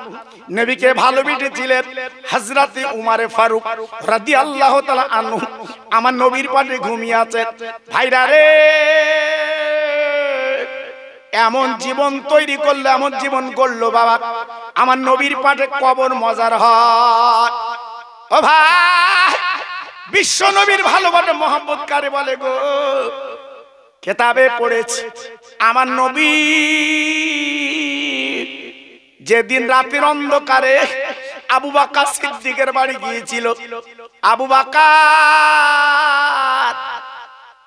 নবীকে ভালোবেসেছিলেন হযরত উমর ফারুক রাদিয়াল্লাহু তাআলা আনহু, আমার নবীর পাশে ঘুমিয়ে আছেন। ভাইরা রে, এমন জীবন তৈরি করলো, এমন জীবন গড়লো বাবা, আমার নবীর পাশে কবর মজার হয়। ও ভাই, বিশ্ব নবীর ভালোবাসা মোহাম্মদ কারে বলে গো? কিতাবে পড়েছে আমার নবী যেদিন রাতের অন্ধকারে আবু বকর সিদ্দিকের বাড়ি গিয়েছিল, আবু বকর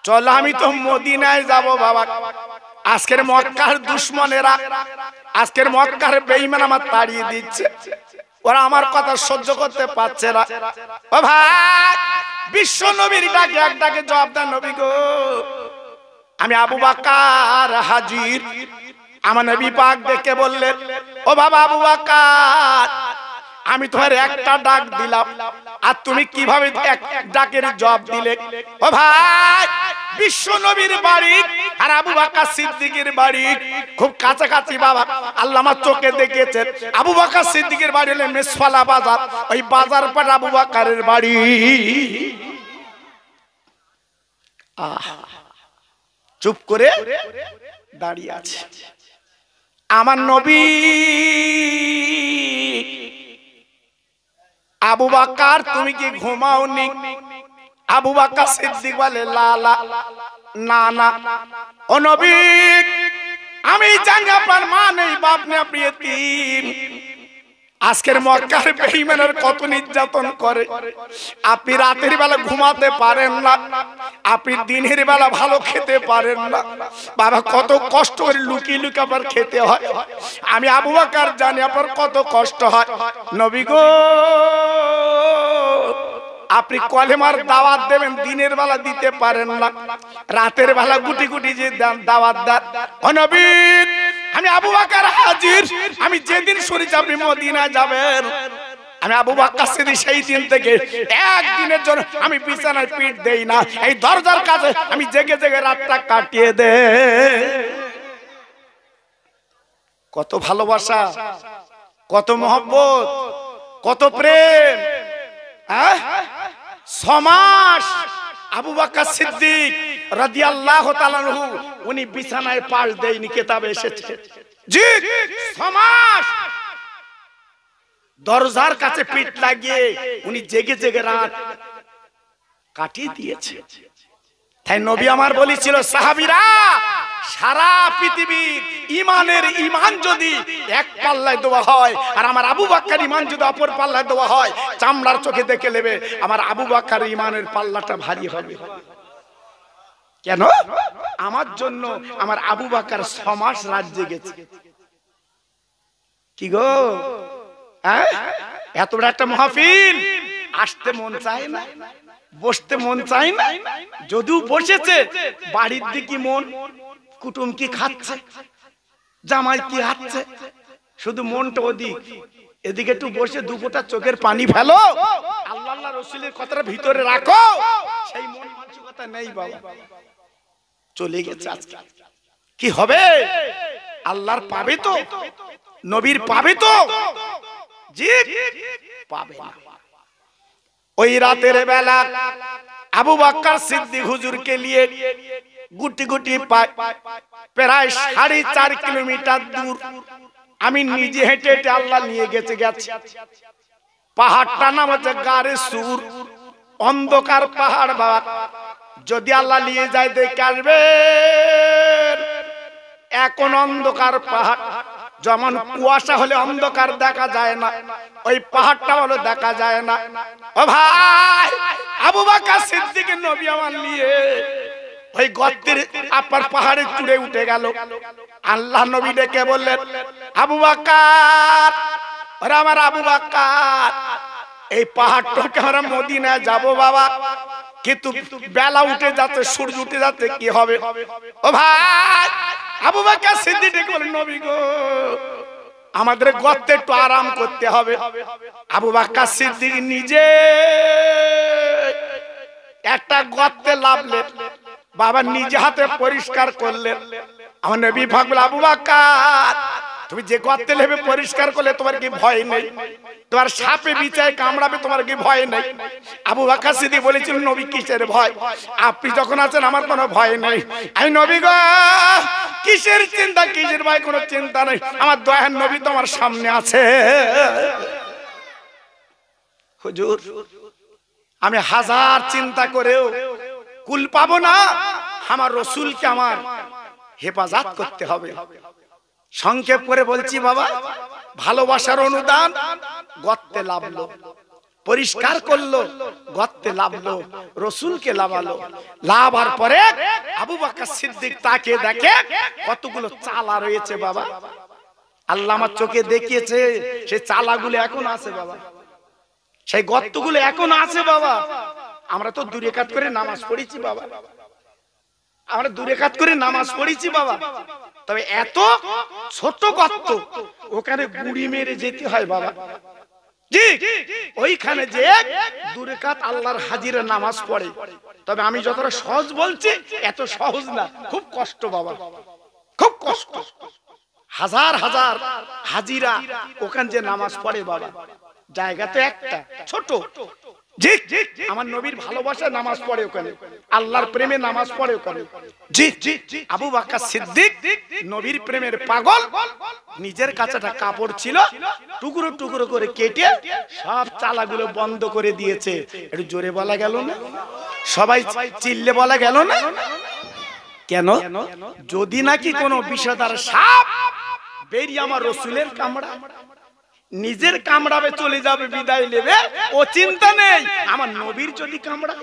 চলো আমি তো মদিনায় যাব বাবা, আজকের মক্কার দুশমনেরা, আজকের মক্কার বেঈমান আমার তাড়িয়ে দিচ্ছে, ওরা আমার কথা সহ্য করতে পারছে না। ও ভাই, বিশ্ব নবীর ডাকে এক ডাকে জবাব দেন নবী গো, আমি আবু বকর হাজির। আমার নবী পাক দেখে বললেন ও বাবা আবু বকর, আমি তোমার একটা ডাক দিলাম আর তুমি কিভাবে এক ডাকের জবাব দিলে? ও ভাই, বিশ্ব নবীর বাড়ি আর আবু বকর সিদ্দিকের বাড়ি খুব কাছাকাছি বাবা, আল্লাহ আমার চোখে দেখেছেন। আবু বকর সিদ্দিকের বাড়ি হলো মেসফালা বাজার, ওই বাজার পর আবু বকরের বাড়ি। চুপ করে দাঁড়িয়ে আছে আমার নবী। আবু বকর তুমি কি ঘুমাওনি? আবু বকর সিদ্দিক বলে লা লা, না না ও নবী, আমি জানি আপনার মা নেই, বাপ নেই, আপনি এতিম। আজকের মক্কার বেঈমানের কত নির্যাতন করে, আপনি রাতের বেলা ঘুমাতে পারেন না, আপনি দিনের বেলা ভালো খেতে পারেন না বাবা, কত কষ্ট করে লুকিয়ে লুকিয়ে আপনার খেতে হয়। আমি আবু বকর জানি আপনার কত কষ্ট হয়। নবী গো, আপনি কলেমার দাওয়াত দেবেন, দিনের বেলা দিতে পারেন না, রাতের বেলা গুটি গুটি যে দাওয়াত দেন। ও নবী, আমি আবু বকর হাজির, আমি যেদিন শুনেছি আপনি মদিনায় যাবেন, আমি আবু বকর সিদ্দিক সেই দিন থেকে একদিনের জন্য আমি বিছানায় পিঠ দেই না, এই দরজার কাছে আমি জেগে জেগে রাতটা কাটিয়ে দে। কত ভালোবাসা, কত মহব্বত, কত প্রেম। 6 মাস আবু বকর সিদ্দিক রাদিয়াল্লাহু তাআলা আনহু উনি বিছানায় পাশ দেয়নি, কিতাবে এসেছে। জি, 6 মাস দরজার কাছে পিঠ লাগিয়ে উনি জেগে জেগে রাত কাটিয়ে দিয়েছে। তাই নবী আমার বলেছিল সাহাবীরা, সারা পৃথিবীর ইমানের ইমান যদি এক পাল্লায় দেওয়া হয় আর আমার আবু বকর ইমান যদি অপর পাল্লায় দেওয়া হয়, চামড়ার চোখে দেখে নেবে আমার আবু বকর ইমানের পাল্লাটা ভারী হবে। কেন? আমার জন্য আমার আবু বকর 6 মাস রাত জেগেছে। কি গো, এত বড় একটা মাহফিল, আসতে মন চায় না, বসতে মন চায় না, যদিও বসেছে বাড়ির দিকে মন, কুটুম কি খাচ্ছে, জামাই কি হাঁটছে, শুধু মনটা ওদিক, এদিকে একটু বসে দুপোটা চোখের পানি ফেলো, আল্লাহ আল্লাহ রাসূলের কথাটা ভিতরে রাখো, সেই মন মানসিকতা নেই বাবা, চলে গেছে। আজকে কি হবে? আল্লাহর পাবে তো, নবীর পাবে তো? জি পাবে না। ওই রাতের বেলা আবু বকর সিদ্দিক হুজুরকে নিয়ে গুটি গুটি প্রায় 4.5 কিলোমিটার দূর আমি নিজে হেঁটে হেঁটে আল্লাহ নিয়ে গেছে। পাহাড়টা নাম হচ্ছে গারে সুর। অন্ধকার পাহাড় বাবা, যদি আল্লাহ নিয়ে যায় দেখে আসবে। এখন অন্ধকার পাহাড়, যেমন কুয়াশা হলে অন্ধকার দেখা যায় না, ওই পাহাড়টা হলো দেখা যায় না। ও ভাই, আবু বকর সিদ্দিক নবী আমার নিয়ে ওই গর্তের আপার পাহাড়ে চড়ে উঠে গেল। আল্লাহ নবী ডেকে বললেন, আবু বকর, ওরে আমার আবু বকর, এই পাহাড়টাকে আমরা মদিনায় যাব বাবা, কিন্তু বেলা উঠে যাচ্ছে, সূর্য উঠে যাচ্ছে, কি হবে? ও ভাই, আবু বকর সিদ্দিক ডেকে বললেন, নবী গো, আমাদের গর্তে একটু আরাম করতে হবে। আবু বকর সিদ্দিক নিজে একটা গর্তে নামলেন বাবা, নিজে হাতে পরিষ্কার করলেন। আমার নবী ভাবলেন, আবু বকর, তুমি যে গর্তে নেবে পরিষ্কার করলে তোমার কি ভয় নেই? তোমার সাপে বিছায় কামড়াবে, তোমার কি ভয় নেই? আবু বকর সিদ্দিক বলেছিল, নবী কিসের ভয়? আপনি যখন আছেন আমার কোনো ভয় নেই। আমি নবী গো, কিসের চিন্তা, কিসের ভয়? কোনো চিন্তা নেই, আমার দয়ার নবী তোমার সামনে আছে। হুজুর, আমি হাজার চিন্তা করেও কুল পাবো না, আমার রসুলকে আমার হেফাজত করতে হবে। সংক্ষেপ করে বলছি বাবা, ভালোবাসার অনুদান, গর্তে লাভলো, পরিষ্কার করলো, গর্তে লাভলো, রসুলকে লাভালো। লাভার পরে আবু বকর সিদ্দিক তাকে দেখে কতগুলো চালা রয়েছে বাবা, আল্লাহ আমার চোখে দেখিয়েছে, সেই চালাগুলো এখন আছে বাবা, সেই গর্তগুলো এখন আছে বাবা। আমরা তো দূরে কাত করে নামাজ পড়েছি বাবা, আমরা দূরে কাত করে নামাজ পড়েছি বাবা, তবে এত ছোট গর্ত, ওখানে গুড়ি মেরে যেতে হয় বাবা। জি, ওইখানে যে দূরে কাত আল্লাহর হাজিরা নামাজ পড়ে। তবে আমি যতটা সহজ বলছি, এত সহজ না, খুব কষ্ট বাবা, খুব কষ্ট। হাজার হাজার হাজিরা ওখানে যে নামাজ পড়ে বাবা, জায়গা তো একটা ছোট। জি, আমার নবীর ভালোবাসা নামাজ পড়ে ওখানে, আল্লাহর প্রেমে নামাজ পড়ে ওখানে। জি, আবু বকর সিদ্দিক নবীর প্রেমের পাগল, নিজের কাছে একটা কাপড় ছিল, টুকরো টুকরো করে কেটে সব চালাগুলো বন্ধ করে দিয়েছে। একটু জোরে বলা গেল না? সবাই চিল্লে বলা গেল না? কেন? যদি নাকি কোনো বিষধর সাপ বেরিয়ে আমার রসুলের কামড়া, নিজের কামড়াবে, চলে যাবে, বিদায় নেবে, ও চিন্তা নেই। আমার নবীর যদি কামড়া,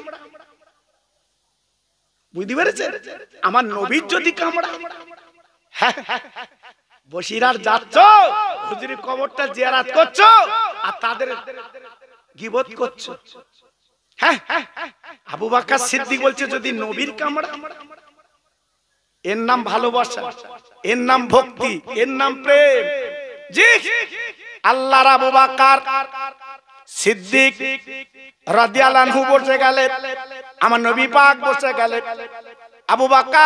বুঝতে পেরেছেন? আমার নবীর যদি কামড়া, বসিরার যাচ্ছ, হুজুরের কবরটা জিয়ারত করছো, আর তাদের গীবত করছো। হ্যাঁ, আবু বকর সিদ্দিক বলছে, যদি নবীর কামড়া, এর নাম ভালোবাসা, এর নাম ভক্তি, এর নাম প্রেম। জি, আল্লাহর আবু বকর সিদ্দিক রাদিয়াল্লাহু আনহু বসে গেলেন, আমার নবী পাক বসে গেলেন। আবু বকর,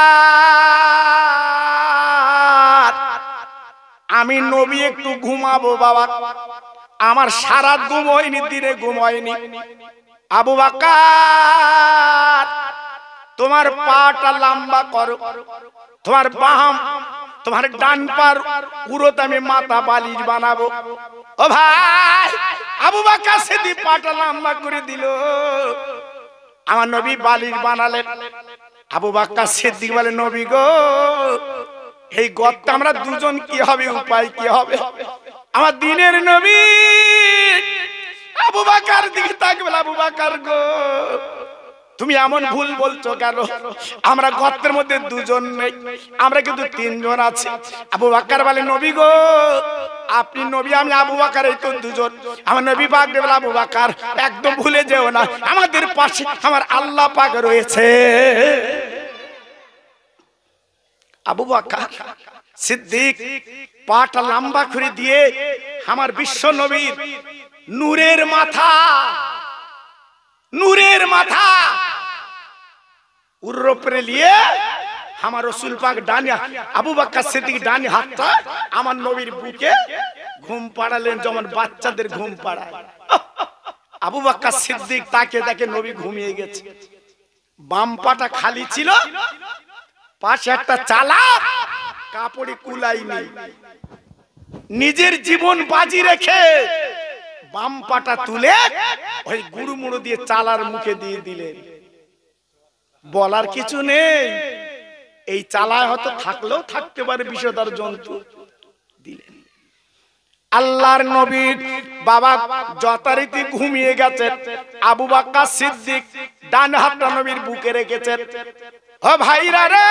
আমি নবী একটু ঘুমাবো বাবা, আমার সারা ঘুম হয়নি, দিনে ঘুম হয়নি। আবু বকর, তোমার পাটা লম্বা করো, তোমার বাম, তোমার ডান পার উড়োতে আমি মাথা বালিশ বানাবো। ও ভাই, আবু বকর সিদ্দিক পাটা লম্বা করে দিল, আমার নবী বালিশ বানালেন। আবু বকর সিদ্দিক বলে, নবী গো, এই গর্তে আমরা দুজন কি হবে, উপায় কি হবে? আমার দিনের নবী আবু বকর দিকে তাকিয়ে, আবু বকর গো, তুমি এমন ভুল বলছো কেন? আমরা গর্তের মধ্যে দুজন নেই, আমরা কিন্তু তিনজন আছি। আবু বকর বলে, নবী গো, আপনি নবী, আমি আবু বকর, এই তো দুজন। আমার নবী পাক বলে, আবু বকর একদম ভুলে যেও না, আমাদের পাশে আমার আল্লাহ পাক রয়েছে। আবু বকর সিদ্দিক পাটা লম্বা করে দিয়ে আমার বিশ্ব নবীর নূরের মাথা, নূরের মাথা উপরে নিয়ে আমার রসুল পাক ডানে, আবু বকর সিদ্দিক ডানে হাতটা আমার নবীর বুকে ঘুম পাড়ালেন, যেমন বাচ্চাদের ঘুম পাড়ায়। আবু বকর সিদ্দিক তাকে দেখে নবী ঘুমিয়ে গেছে, বাম পাটা খালি ছিল, পাশে একটা চালা, কাপড়ে কুলাই নেই। নিজের জীবন বাজি রেখে বাম পাটা তুলে ওই গুড়ুমুড়ো দিয়ে চালার মুখে দিয়ে দিলেন। বলার কিছু নেই, এই চালায় হয়তো থাকলেও থাকতে পারে বিষধর জন্তু, দিলেন। আল্লাহর নবী বাবা যথারীতি ঘুমিয়ে গেছেন। আবু বকর সিদ্দিক ডান হাতটা নবীর বুকে রেখেছেন। ও ভাইরা রে,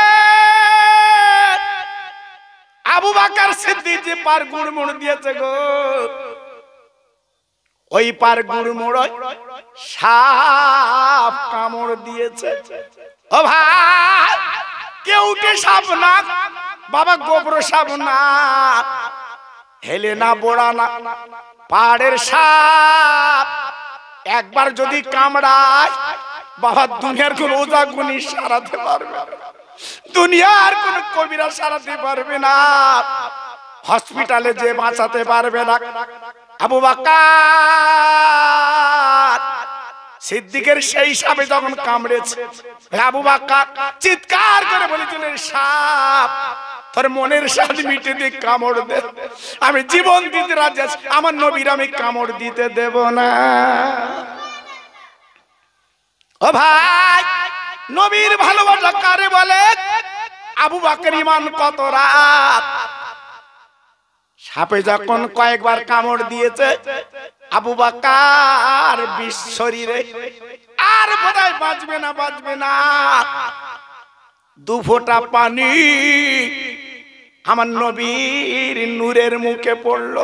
আবু বকর সিদ্দিক যে পার গুড়মুড় দিয়েছে গো, ওই পার গুড়মুড় সাপ কামড় দিয়েছে। ও ভাই, কেউটে সাপ না বাবা, গোবর সাপ না, হেলে না বোড়া না, পাহাড়ের সাপ। একবার যদি কামড়ায় বাবা, দুনিয়ার কোন ওজা গুনি সারাতে পারবে, দুনিয়ার কোন কবিরা সারাতে পারবে না, হসপিটালে যে বাঁচাতে পারবে না। আবু বকর সিদ্দিকের সেই সাপে যখন কামড়েছে, আবু বকর চিৎকার করে বলেছিলেন, সাপ তোর মনের স্বাদ মিটে দিয়ে কামড় দে, আমি জীবন দিতে রাজি আছি, আমার নবীর আমি কামড় দিতে দেব না। ও ভাই, নবীর ভালোবাসা কারে বলে? আবু বকর ঈমান কত রাত। সাপে যখন কয়েকবার কামড় দিয়েছে, আবু বকর বিষ শরীরে আর বোধহয় বাঁচবে না, বাঁচবে না। দু ফোঁটা পানি আমার নবীর নূরের মুখে পড়লো।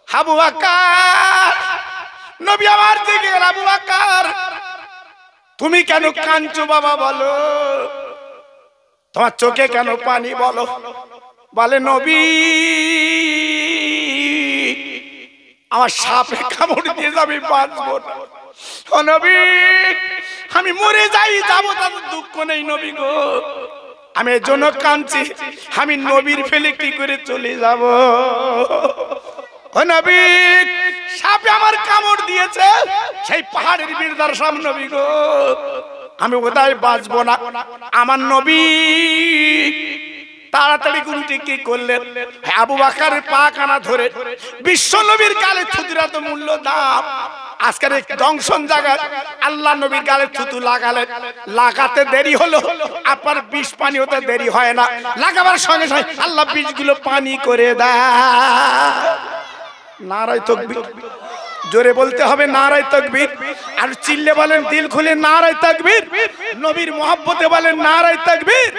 আবু বকর, নবী আমার দিকে, আবু বকর তুমি কেন কাঁদছো বাবা, বলো তোমার চোখে কেন পানি, বলো। বলে, নবী আমার সাপে কামড় দিয়ে যাবে, বাঁচবো না। ও নবী, আমি মরে যাই, যাবো, তাদের দুঃখ নেই নবী গো, আমি এর জন্য কাঁদছি, আমি নবীর ফেলে কি করে চলে যাব। ও নবী, সাপে আমার কামড় দিয়েছে, সেই পাহাড়ের বীরদার সাম নবী গো, আমি কোথায় বাঁচবো না। আমার নবী তাড়াতাড়ি গুনতে কি করলেন, আবু বকরের পা কানা ধরে বিশ্ব নবীর গালে থুতুরা তো মূল্য দাম। আজকের জংশন জায়গায় আল্লাহ নবীর গালে থুতু লাগালেন, লাগাতে দেরি হলো, আপনার বিষ পানি হতে দেরি হয় না, লাগাবার সঙ্গে সঙ্গে আল্লাহ বিষগুলো পানি করে দেয়। নারায়ে তাকবীর, জোরে বলতে হবে নারায়ে তাকবীর, আর চিল্লে বলেন দিল খুলে নারায়ে তাকবীর, নবীর মহব্বতে বলেন নারায়ে তাকবীর।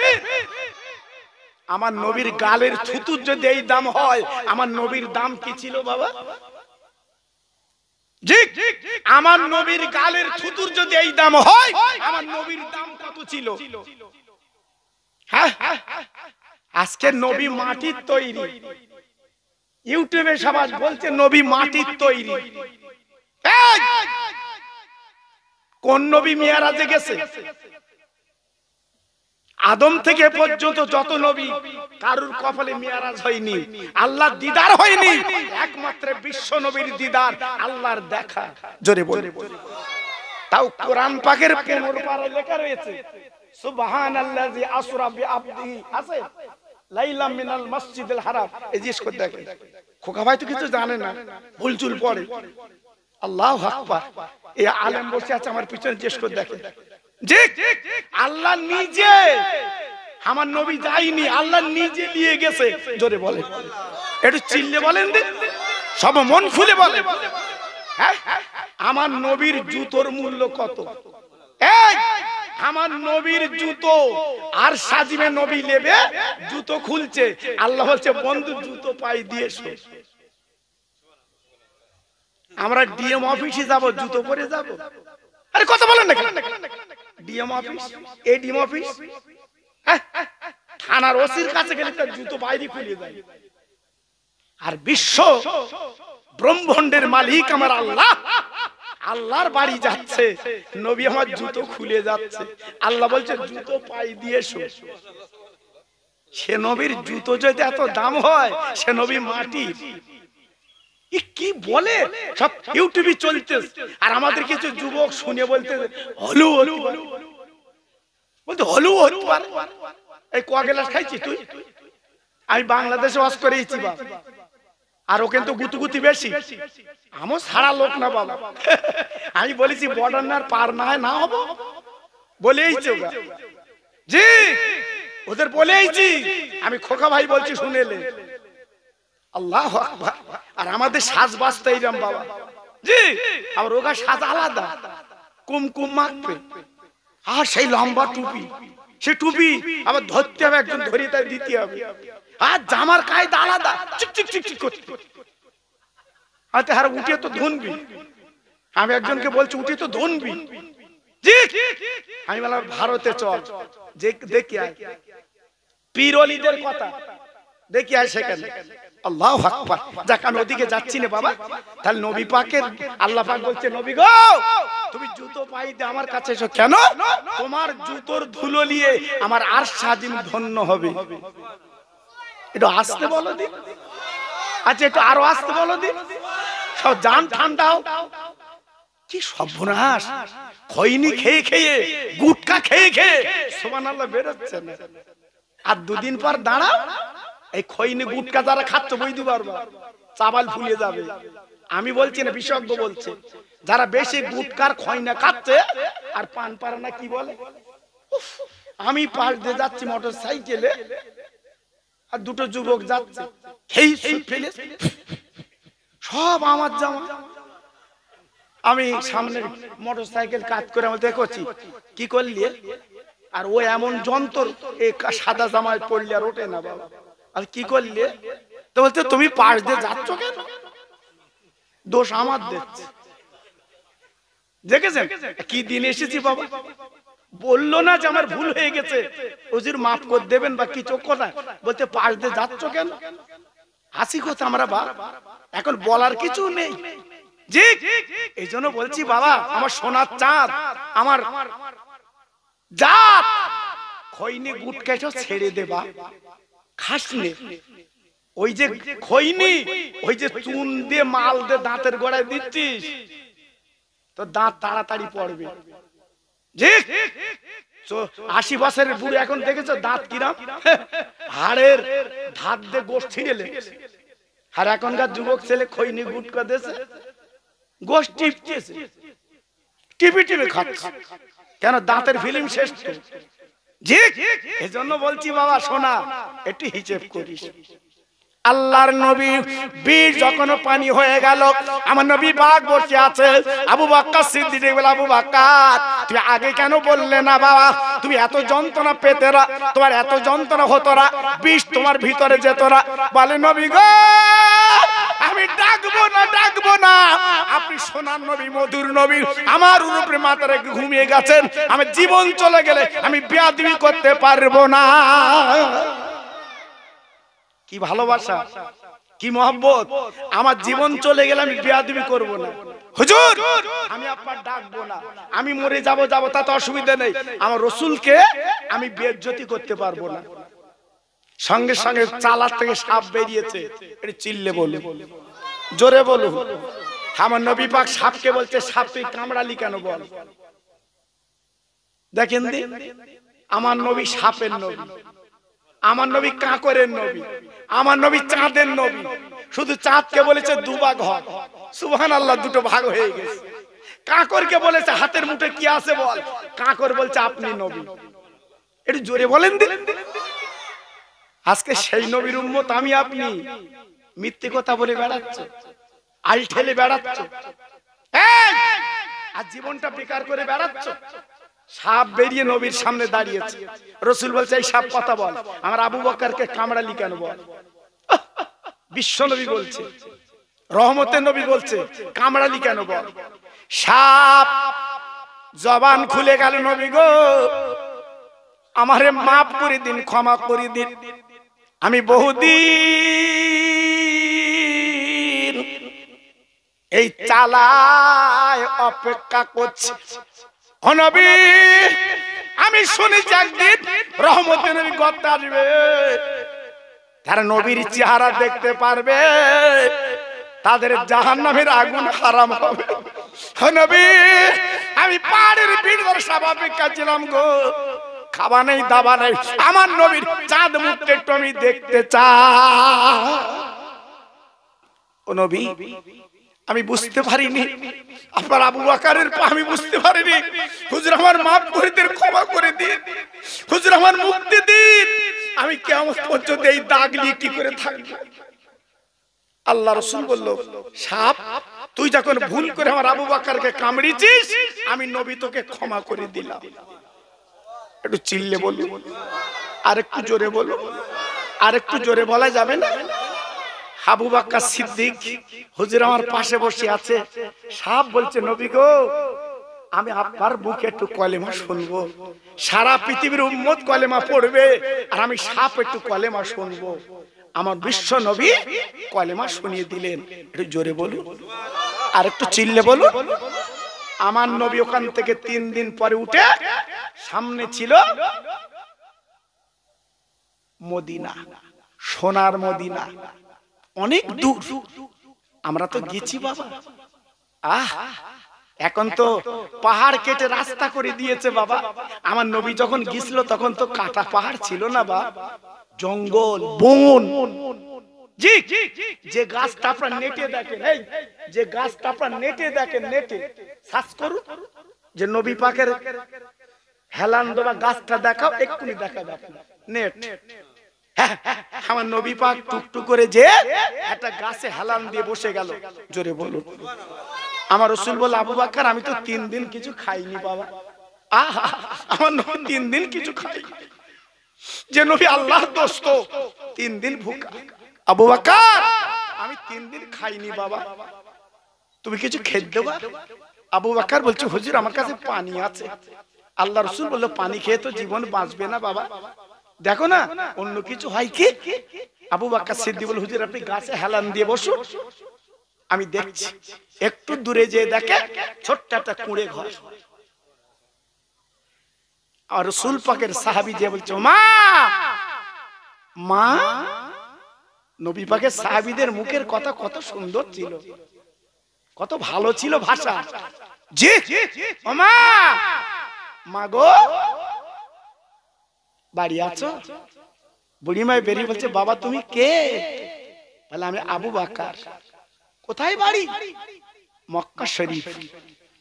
আমার নবীর গালের থুতুর যদি এই দাম হয়, আমার নবীর দাম কি ছিল বাবা? জি, আমার নবীর গালের থুতুর যদি এই দাম হয়, আমার নবীর দাম কত ছিল? হ্যাঁ, আজকে নবী মাটির তৈরি, ইউটিউবে সবাই বলছে নবী মাটির তৈরি। কোন নবী মিয়ারাজে গেছে? আদম থেকে পর্যন্ত যত নবী, কারুর কপালে মিয়ারাজ হয়নি, আল্লাহর দিদার হয়নি, একমাত্র বিশ্ব নবীর দিদার, আল্লাহর দেখা। জোরে বলে, তাও কোরআন পাকের 15 পারায় লেখা রয়েছে, সুবহানাল্লাযী আসরা বিআবদিহি, আছে লাইলাম মিনাল মসজিদিল হারাম। এই জিজ্ঞেস করে দেখে, খোকা ভাই তো কিছু জানে না, ভুলচুল পড়ে। আল্লাহু আকবার, এই আলেম বসে আছে আমার পিছনে, জিজ্ঞেস করে দেখে। আল্লাহ নিজে, আমার নবী যায়নি, আল্লাহ নিজে নিয়ে গেছে। জোরে বলে, একটু চিল্লে বলেন, সব মন খুলে বলে। আমার নবীর জুতোর মূল্য কত? আমার নবীর জুতো আর সাজিবে নবী নেবে, জুতো খুলছে, আল্লাহ বলছে বন্ধু জুতো পাই দিয়েছো। আমরা ডিএম অফিসে যাব, জুতো পরে যাব? আরে কথা বলেন না, ডিএম অফিস, এডিএম অফিস, থানার ওসির কাছে গেলে তার জুতো বাইরে খুলে যায়। আর বিশ্ব ব্রহ্মাণ্ডের মালিক আমার আল্লাহ, আল্লাহর বাড়ি যাচ্ছে, নবী আমার জুতো খুলে যাচ্ছে, আল্লাহ বলছে জুতো পাই দিয়েছো। সে নবীর জুতো যদি এত দাম হয়, সে নবী মাটির। কি বলে সব ইউটিউবে চলছে, আর আমাদের কিছু যুবক শুনে বলতে হলু হলু বলতে হলু হলু। এই কয়া গ্লাস খাইছিস তুই? আমি বাংলাদেশে ওয়াজ করেছি, আর ও কিন্তু গুতুগুতি বেশি। আমি সারা লোক না বাবা, আমি বলেছি বর্ডার না পার না হয় না হবো বলেইছি জি, ওদের বলেইছি আমি। খোকা ভাই বলছি শুনেলে, আল্লাহু আকবার। আর আমাদের সাজবাজ তো এইরকম বাবা জি, আর ওগা সাজ আলাদা, কুমকুম মাখবে আর সেই লম্বা টুপি, সে টুপি আবার ধরতে হবে, একজন ধরে তাই দিতে হবে। আর জামার কায়দা আলাদা, চিক চিক চিক চিক করতে। আচ্ছা আর উঠে তো ধনবি, আমি একজনকে বলছি উঠে তো ধনবি জি। আমি বললাম ভারতে চল, যে দেখি আয় পীর ওলিদের কথা দেখি আয় সেখানে। আল্লাহু আকবার। যাক আমি ওদিকে যাচ্ছি না বাবা। তাহলে নবী পাকের আল্লাহ পাক বলছে, নবী গো তুমি জুতো পাইতে আমার কাছে এসো। কেন? তোমার জুতোর ধুলো নিয়ে আমার আর সাজিম ধন্য হবে। একটু আসতে বলো দিন। আচ্ছা একটু আরো আসতে বলো দিন। সব জান ঠান্ডা হোক। কি সর্বনাশ, খৈনি খেয়ে খেয়ে, গুটকা খেয়ে খেয়ে সুবহানাল্লাহ বেরোচ্ছে না। আর দুদিন পর দাঁড়াও, এই খৈনি গুটকা যারা খাচ্ছ বুঝতে পারবা চাবাল ফুলে যাবে। আমি বলছি না, বিশেষজ্ঞ বলছে, যারা বেশি গুটকার খৈনা খাচ্ছে আর পান পারা না কি বলে। আমি পাশ দিয়ে যাচ্ছি মোটর সাইকেলে, আর দুটো যুবক যাচ্ছে, খেয়ে ফেলে সব আমার জামা। আমি সামনে মোটর সাইকেল কাজ করে আমি দেখছি কি করলি, আর ও এমন যন্ত্র এই সাদা জামায় পড়লে আর ওঠে না বাবা। আর কি করলি? তো বলছে তুমি পাশ দিয়ে যাচ্ছ কেন? দোষ আমার দিচ্ছে। দেখেছেন কি দিন এসেছি বাবা। বললো না যে আমার ভুল হয়ে গেছে, হুজুর মাফ করে দেবেন বা কিছু কথা, বলতে পাশ দিয়ে যাচ্ছ কেন? হাসি কথা আমরা বা এখন বলার কিছু নেই জি। এই জন্য বলছি বাবা, আমার সোনার চাঁদ, আমার জাত, খৈনি গুটকা ছেড়ে দেবা, খাস নে। ওই যে খৈনি, ওই যে চুন দিয়ে মাল দিয়ে দাঁতের গোড়ায় দিচ্ছিস, তো দাঁত তাড়াতাড়ি পড়বে জি। 80 বছরের বুড়ো এখন দেখেছো দাঁত কিরাম, হাড়ের ধার দিয়ে গোশ ছিঁড়ে লেগেছে। আর এখনকার যুবক ছেলে খৈনি গুটকা দিয়েছে, গোশ টিপতেছে, টিপি টিপি খাচ্ছে। কেন? দাঁতের ফিল্ম শেষ তো জি। এজন্য বলছি বাবা শোনা, একটু হিসেব করিস। আল্লাহর নবী বীর যখন পানি হয়ে গেল, আমার নবী পাক বসে আছে। আবু বকর সিদ্দিক বলে, আবু বকর তুমি আগে কেন বললে না বাবা? তুমি এত যন্ত্রণা পেতে না, তোমার এত যন্ত্রণা হতো না, বিষ তোমার ভিতরে যেত না। বলে নবী গো আমি ডাকবো না, ডাকবো না। আপনি সোনার নবী, মধুর নবী, আমার উপরে মাথা রেখে ঘুমিয়ে গেছেন। আমার জীবন চলে গেলে আমি বেয়াদবি করতে পারবো না। কি ভালোবাসা, কি মহব্বত। আমার জীবন চলে গেলে আমি বেয়াদবি করব না। হুজুর আমি আপনার ডাকবো না, আমি মরে যাব যাব তাতে অসুবিধা নেই, আমার রাসূলকে আমি বেইজ্জতি করতে পারবো না। সঙ্গে সঙ্গে চালার থেকে সাপ বেরিয়েছে, এটা চিল্লে বলে, জোরে বলুন। আমার নবী পাক সাপকে বলছে, সাপ তুই কামড়ালি কেন বল। দেখেন আমার নবী সাপের নবী, আমার নবী কাঁকরের নবী, আমার নবী চাঁদের নবী। শুধু চাঁদকে বলেছে দুভাগ হয়, সুবহানাল্লাহ, দুটো ভাগ হয়ে গেছে। কাঁকরকে বলেছে হাতের মুঠে কি আছে বল, কাঁকর বলছে আপনি নবী। একটু জোরে বলেন দিন। আজকে সেই নবীর উম্মত আমি আপনি মিথ্যে কথা বলে বেড়াচ্ছে, আল ঠেলে বেড়াচ্ছ, আর জীবনটা বেকার করে বেড়াচ্ছ। সাপ বেরিয়ে নবীর সামনে দাঁড়িয়েছে, রাসূল বলছে এই সাপ কথা বল, আমার আবু বকরকে কামড়ালি কেন বল। বিশ্ব নবী বলছে, রহমতের নবী বলছে কামড়ালি কেন বল। সাপ জবান খুলে গেল, নবী গো আমারে মাফ করে দিন, ক্ষমা করে দিন, আমি বহুদিন এই চালায় অপেক্ষা করছি। ও নবী আমি শুনেছি একদিন রহমতের নবী গর্তে আসবে, তারা নবীর চেহারা দেখতে পারবে, তাদের জাহান্নামের আগুন হারাম হবে। ও নবী আমি পাহাড়ের ভিড় ধরে সব অপেক্ষা ছিলাম গো, খাওয়া নেই দাবা নেই, আমার নবীর চাঁদ মুখটা একটু আমি দেখতে চাই। নবী আমি বুঝতে পারিনি আপনার আবু বকরের আমি বুঝতে পারিনি, হুজুর আমার মাফ করে দেন, ক্ষমা করে দিন, হুজুর আমার মুক্তি দিন, আমি কিয়ামত পর্যন্ত এই দাগ নিয়ে কি করে থাকবো। আল্লাহ রাসূল বলল, সাপ তুই যখন ভুল করে আমার আবু বকরকে কামড়িয়েছিস, আমি নবী তোকে ক্ষমা করে দিলাম। একটু চিল্লে বলুন, আরেকটু জোরে বলুন, আরেকটু জোরে বলা যাবে না? আবু বকর সিদ্দিক হুজুর আমার পাশে বসে আছে, সাপ বলছে, নবী গো আমি আপনার মুখে একটু কলেমা শুনবো, সারা পৃথিবীর উম্মত কলেমা পড়বে আর আমি সাপ একটু কলেমা শুনবো। আমার বিশ্ব নবী কলেমা শুনিয়ে দিলেন। একটু জোরে বলুন, আর একটু চিল্লে বলুন। আমার নবী ওখান থেকে 3 দিন পরে উঠে সামনে ছিল মদিনা, সোনার মদিনা, অনেক দূর। আমরা তো গেছি বাবা, এখন তো পাহাড় কেটে রাস্তা করে দিয়েছে বাবা। আমার নবী যখন গিয়েছিল তখন তো কাটা পাহাড় ছিল না বা, জঙ্গল বন। জি, যে গাছটা আপনারা নেটে দেখেন, এই যে গাছটা আপনারা নেটে দেখেন, নেটে সার্চ করুন যে নবী পাকের হেলান দেওয়া গাছটা দেখাও, এক্ষুনি দেখা যাবে নেট। আমার নবী পাক টুকটুক করে যে একটা গাছে হেলান দিয়ে বসে গেল। জোরে বলুন। আমার রাসূল বলে, আবু বকর আমি তো 3 দিন কিছু খাইনি বাবা। আমার নবী 3 দিন কিছু খাইনি, যে নবী আল্লাহর দোস্ত 3 দিন ভুকা। আবু বকর আমি 3 দিন খাইনি বাবা, তুমি কিছু খেতে দেবা? আবু বকর বলছে, হুজুর আমার কাছে পানি আছে। আল্লাহ রাসূল বলল, পানি খেয়ে তো জীবন বাঁচবে না বাবা, দেখো না অন্য কিছু হয় কি। আবু বকর সিদ্দিক বলে, হুজুর আপনি গাছে হেলান দিয়ে বসুন, আমি দেখছি। একটু দূরে যেয়ে দেখে ছোট্ট একটা কুঁড়ে ঘর। আর রাসূল পাকের সাহাবী যে বলছে, মা মা। নবী পাকের সাহাবীদের মুখের কথা কত সুন্দর ছিল, কত ভালো ছিল ভাষা। জি ও মা, মা গো বাড়ি আছো? বুড়িমা বেরিয়ে বলছে, বাবা তুমি কে? বলে, আমি আবু বকর। কোথায় বাড়ি? মক্কা শরীফ।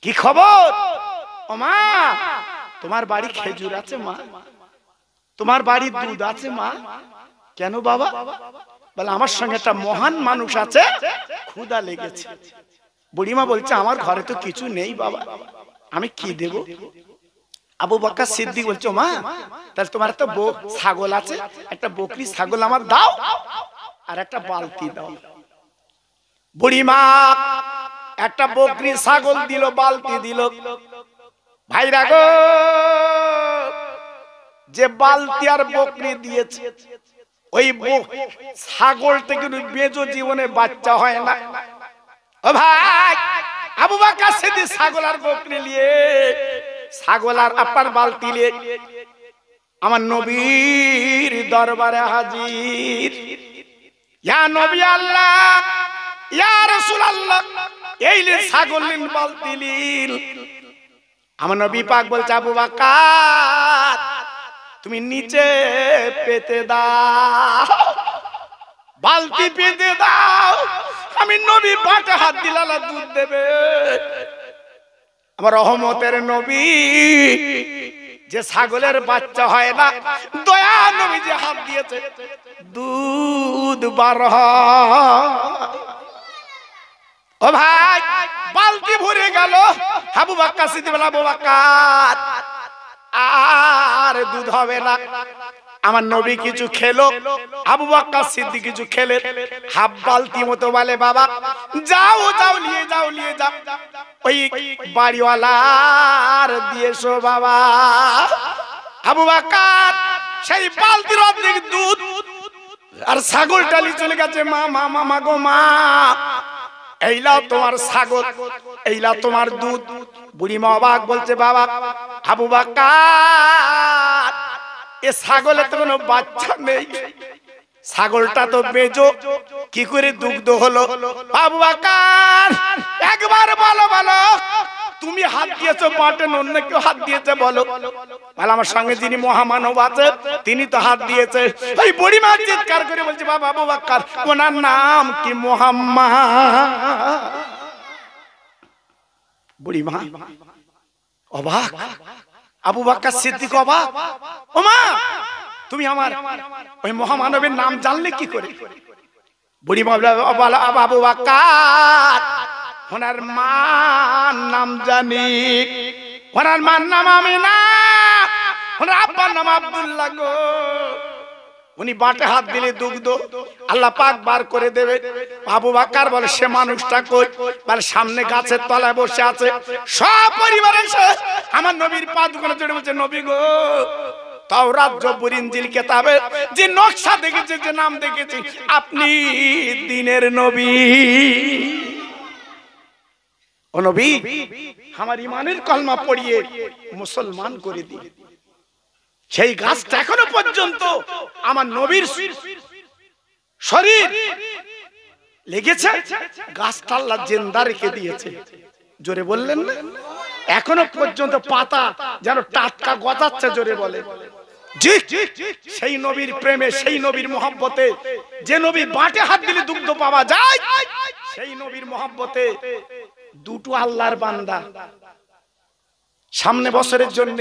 কি খবর? ও মা তোমার বাড়ি খেজুর আছে মা, তোমার বাড়ি দুধ আছে মা। কেন বাবা? বলে, আমার সঙ্গে একটা মহান মানুষ আছে, ক্ষুধা লেগেছে। বুড়িমা বলছে, আমার ঘরে তো কিছু নেই বাবা, আমি কি দেব? আবু বকর সিদ্দিক বলছে, মা তাহলে তোমার একটা ছাগল আছে, একটা বকরি ছাগল আমার দাও আর একটা বালতি দাও। বুড়িমা একটা বকরি ছাগল দিল, বালতি দিল। ভাইরা গো, যে বালতি আর বকরি দিয়েছে, ওই ছাগল থেকে বেজো জীবনে বাচ্চা হয় না। ও ভাই, আবু বকর সিদ্দিক ছাগল আর বকরি নিয়ে, ছাগল আর আপনার বালতি নিয়ে আমার নবীর দরবারে হাজির। ইয়া নবী আল্লাহ, ইয়া রাসূল আল্লাহ, এই লে ছাগল নিন, বালতি নিন। আমার নবী পাক বলছে, আবু বকর তুমি নিচে পেতে দাও, বালতি পেতে দাও, আমি নবী পাকে হাত দিলাম দুধ দেবে। আমার রহমতের নবী, যে ছাগলের বাচ্চা হয় না, দয়া নবী যে হাত দিয়েছে, দুধ বার হয়। ও ভাই, বালতি ভরে গেল। আবু বকর সিদ্দিক বলে, আবু বকর আর দুধ হবে না। আমার নবী কিছু খেলো, আবু বকর সিদ্দিক কিছু খেলে, হাফ বালতি মতো বলে, বাবা যাও যাও নিয়ে যাও, নিয়ে যাও ওই বাড়িওয়ালার দিয়েছো বাবা। আবু বকর সেই বালতির অর্ধেক দুধ আর ছাগলটা নিয়ে চলে গেছে। মা মা মা গো মা, এইলা তোমার ছাগল, এইলা তোমার দুধ। বুড়িমা অবাক বলছে, বাবা আবু বকর এ ছাগলের তো কোনো বাচ্চা নেই, ছাগলটা তো বেজো, কি করে দুগ্ধ হলো? আবু বকর একবার বলো বলো, তুমি হাত দিয়েছো বাটেন, অন্য কেউ হাত দিয়েছে বলো? বলে আমার সঙ্গে যিনি মহামানব আছে তিনি তো হাত দিয়েছে। ওই বুড়িমা চিৎকার করে বলছে বাবা আবু বকর, ওনার নাম কি? মুহাম্মদ। বুড়িমা অবাক, আবু বকর সিদ্দিক অবাক, ওমা তুমি আমার ওই মহামানবের নাম জানলে কি করে? বুড়িমা বলে আবু বকর, ওনার মার নাম জানি, ওনার মার নাম আমিনা, ওনার আব্বার নাম আব্দুল্লাহ গো। উনি বাটে হাত দিলে দুগ্ধ আল্লাহ পাক বার করে দেবে। আবু বকর বলে সে মানুষটা কই? বলে সামনে গাছের তলায় বসে আছে, সব পরিবার এসে আমার নবীর পা দুখানে চড়ে বলছে নবী গো, তাওরাত জবুর ইনজিল কিতাবে যে নকশা দেখেছি, যে নাম দেখেছি, আপনি দ্বীনের নবী। ও নবী, আমার ইমানের কলমা পড়িয়ে মুসলমান করে দিন। সেই গাছটা এখনো পর্যন্ত আমার নবীর শরীর লেগেছে, গাছটা আল্লাহ জিন্দা রেখে দিয়েছে। জোরে বললেন না? এখনো পর্যন্ত পাতা যেন টাটকা গজাচ্ছে, জোরে বলে। জি, সেই নবীর প্রেমে, সেই নবীর মহব্বতে, যে নবী বাটে হাত দিলে দুগ্ধ পাওয়া যায়, সেই নবীর মহব্বতে দুটো আল্লাহর বান্দা সামনে বছরের জন্য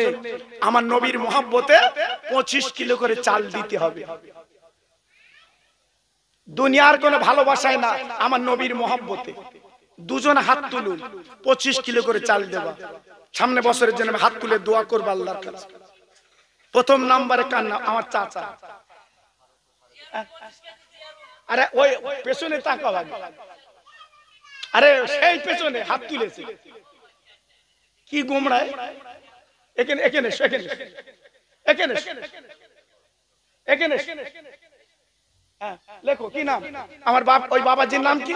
আমার নবীর মহব্বতে 25 কিলো করে চাল দিতে হবে। দুনিয়ার কোনো ভালোবাসায় না, আমার নবীর মহব্বতে দুজন হাত তুলুন, 25 কিলো করে চাল দেবা। সামনে বছরের জন্য হাত তুলে দোয়া করব আল্লাহর কাছে। প্রথম নম্বরে কার নাম? আমার চাচা। আরে ওই পেছনে তাকাও, আরে সেই পেছনে হাত তুলেছে কি গোমড়ায়? এখানে এখানে এখানে এখানে এখানে হ্যাঁ, লেখো কি নাম? আমার বাপ, ওই বাবাজির নাম কি?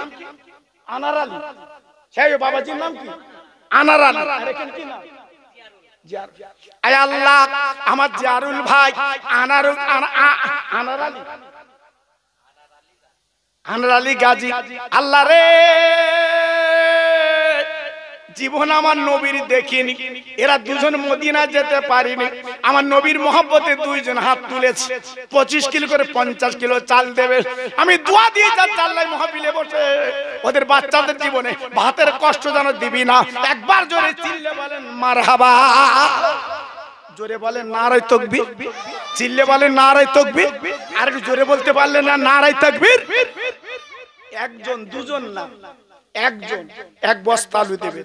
আনার আলী। সেই বাবাজির নাম কি? আনার আলী। আর এখানে কি নাম? আয় আল্লাহ, আমার জিয়ারুল ভাই আনার আলী, আনার আলী গাজী। আল্লাহ রে, জীবন আমার নবীর দেখিনি, এরা দুজন মদিনা যেতে পারিনি, আমার নবীর মহব্বতে দুইজন হাত তুলেছে, 25 কিলো করে 50 কিলো চাল দেবে। আমি দোয়া দিয়ে যাচ্ছি আল্লাহ মাহফিলে বসে ওদের বাচ্চাদের জীবনে ভাতের কষ্ট যেন দিবি না। একবার জোরে চিল্লে বলেন মারহাবা, জোরে বলেন নারায়ে তাকবীর, চিল্লে বলেন নারায়ে তাকবীর। আর একটু জোরে বলতে পারলে না নারায়ে তাকবীর। একজন দুজন না, একজন এক বস্তা আলু দেবে।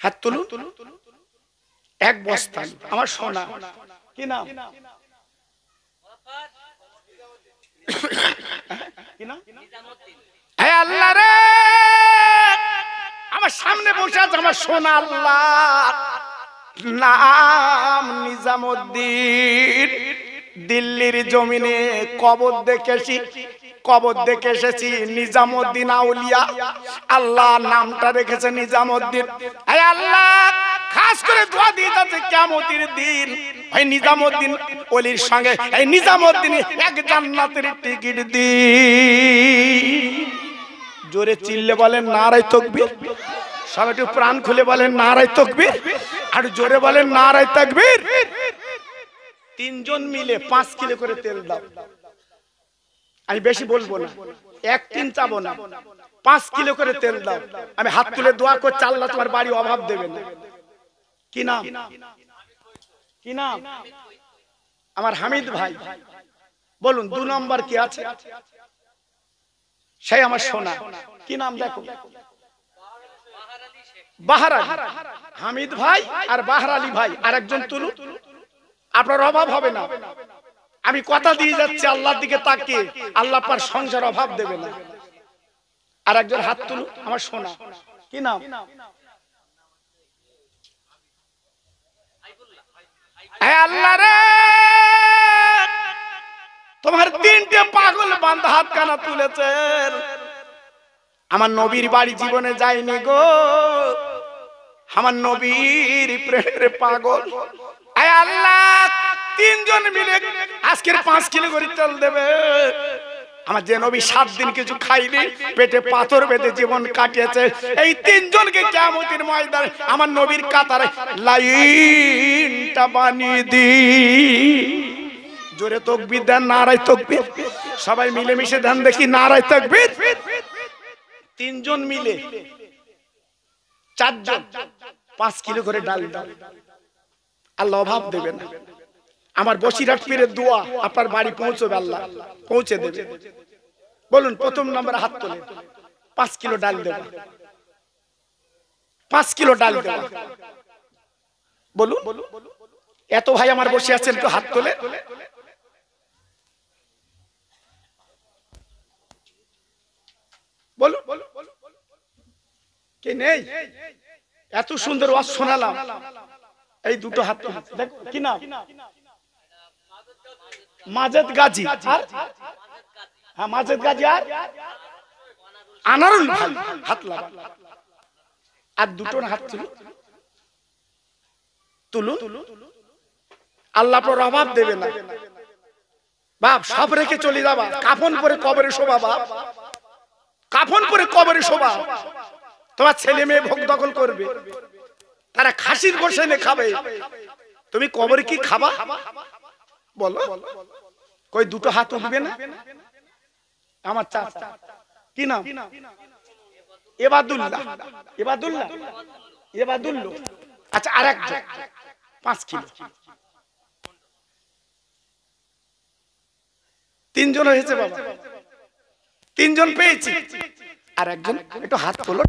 হাত তুলুন, এক বস্তা আলু। আমার সোনা কি নাম? হে আল্লাহ রে, আমার সামনে বসে আছে আমার সোনা, আল্লাহ নাম নিজামউদ্দিন। দিল্লির জমিনে কবর দেখেছি, কবর দেখে এসেছি নিজামউদ্দিন আউলিয়া। আল্লাহ নামটা রেখেছে নিজামউদ্দিন। হে আল্লাহ, খাস করে দোয়া দিয়ে যাচ্ছে কিয়ামতের দিন ওই নিজামউদ্দিন ওলির সঙ্গে এই নিজামউদ্দিন এক জান্নাতের টিকিট দিন। জোরে চিল্লে বলেন নারায়ে তাকবীর। সব একটু প্রাণ খুলে বলেন নারায়ে তাকবীর, আর জোরে বলেন নারায়ে তাকবীর। তিনজন মিলে 5 কিলো করে তেল দাও। আমি বেশি বলবো না, 1-3 চাবো না, 5 কিলো করে তেল দাও। আমি হাত তুলে দোয়া করছি আল্লাহ তোমার বাড়ি অভাব দেবে না। কি নাম? কি নাম? আমার হামিদ ভাই। বলুন 2 নম্বর কি আছে? সেই আমার সোনা। কি নাম দেখো? বাহার আলী। হামিদ ভাই আর বাহার আলী ভাই, আর একজন তুলু, আপনার অভাব হবে না। আমি কথা দিয়ে যাচ্ছি আল্লাহর দিকে তাকিয়ে, আল্লাহ পার সংসার অভাব দেবে না। আর একজন হাত তুলু, আমার সোনা। কি নাম? আল্লাহ রে, তোমার 3টে পাগল বান্দা হাত কানা তুলেছেন। আমার নবীর বাড়ি জীবনে যায়নি গো, আমার নবীর প্রেমের পাগল। আয় আল্লাহ, 3 জন মিলে আজকের 5 কিলো করে তেল দেবে। আমার যে নবী 7 দিন কিছু খাইনি, পেটে পাথর বেঁধে জীবন কাটিয়েছে, এই তিনজনকে কিয়ামতের ময়দানে আমার নবীর কাতারে লাইনটা বানিয়ে দি। জোরে তাকবীর দেন, নারায়ে তাকবীর। সবাই মিলে মিশে দেন দেখি, নারায়ে তাকবীর। তিনজন মিলে 4 জন 5 কিলো করে ডাল দাও, আল্লাহ অভাব দেবে না। আমার বসিরহাট পীরের দোয়া আপনার বাড়ি পৌঁছবে, আল্লাহ পৌঁছে দেবে। বলুন প্রথম নম্বরে হাত তোলে, 5 কিলো ডাল দেবা, 5 কিলো ডাল দেবা। বলুন, এত ভাই আমার বসে আছেন, একটু হাত তোলে। বলুন, কে নেই? এত সুন্দর ওয়াজ শোনালাম, এই দুটো হাত দেখো, কি নাম? মাজেদ গাজী। হ্যাঁ, মাজেদ গাজী আর আনারুল ভাই, হাত লাগা। আর দুটো হাত তুলুন, আল্লাহ পর অভাব দেবে না। বাপ সব রেখে চলে যাবা, কাফন পরে কবরে শোবা। বাপ কাফন পরে কবরে শোবা, তোমার ছেলে মেয়ে ভোগ দখল করবে, তারা খাসির গোশত এনে খাবে, তুমি কবরে কি খাবা? বলো, কই দুটো হাত উঠবে না? আমার চাচা, কি নাম? এবাদুল্লাহ। এবাদুল্লাহ, এবাদুল্লাহ। আচ্ছা, আরেকজন 5 কিলো। 3 জন হয়েছে বাবা, 3 জন পেয়েছি। আর একজন একটু হাত তোলো।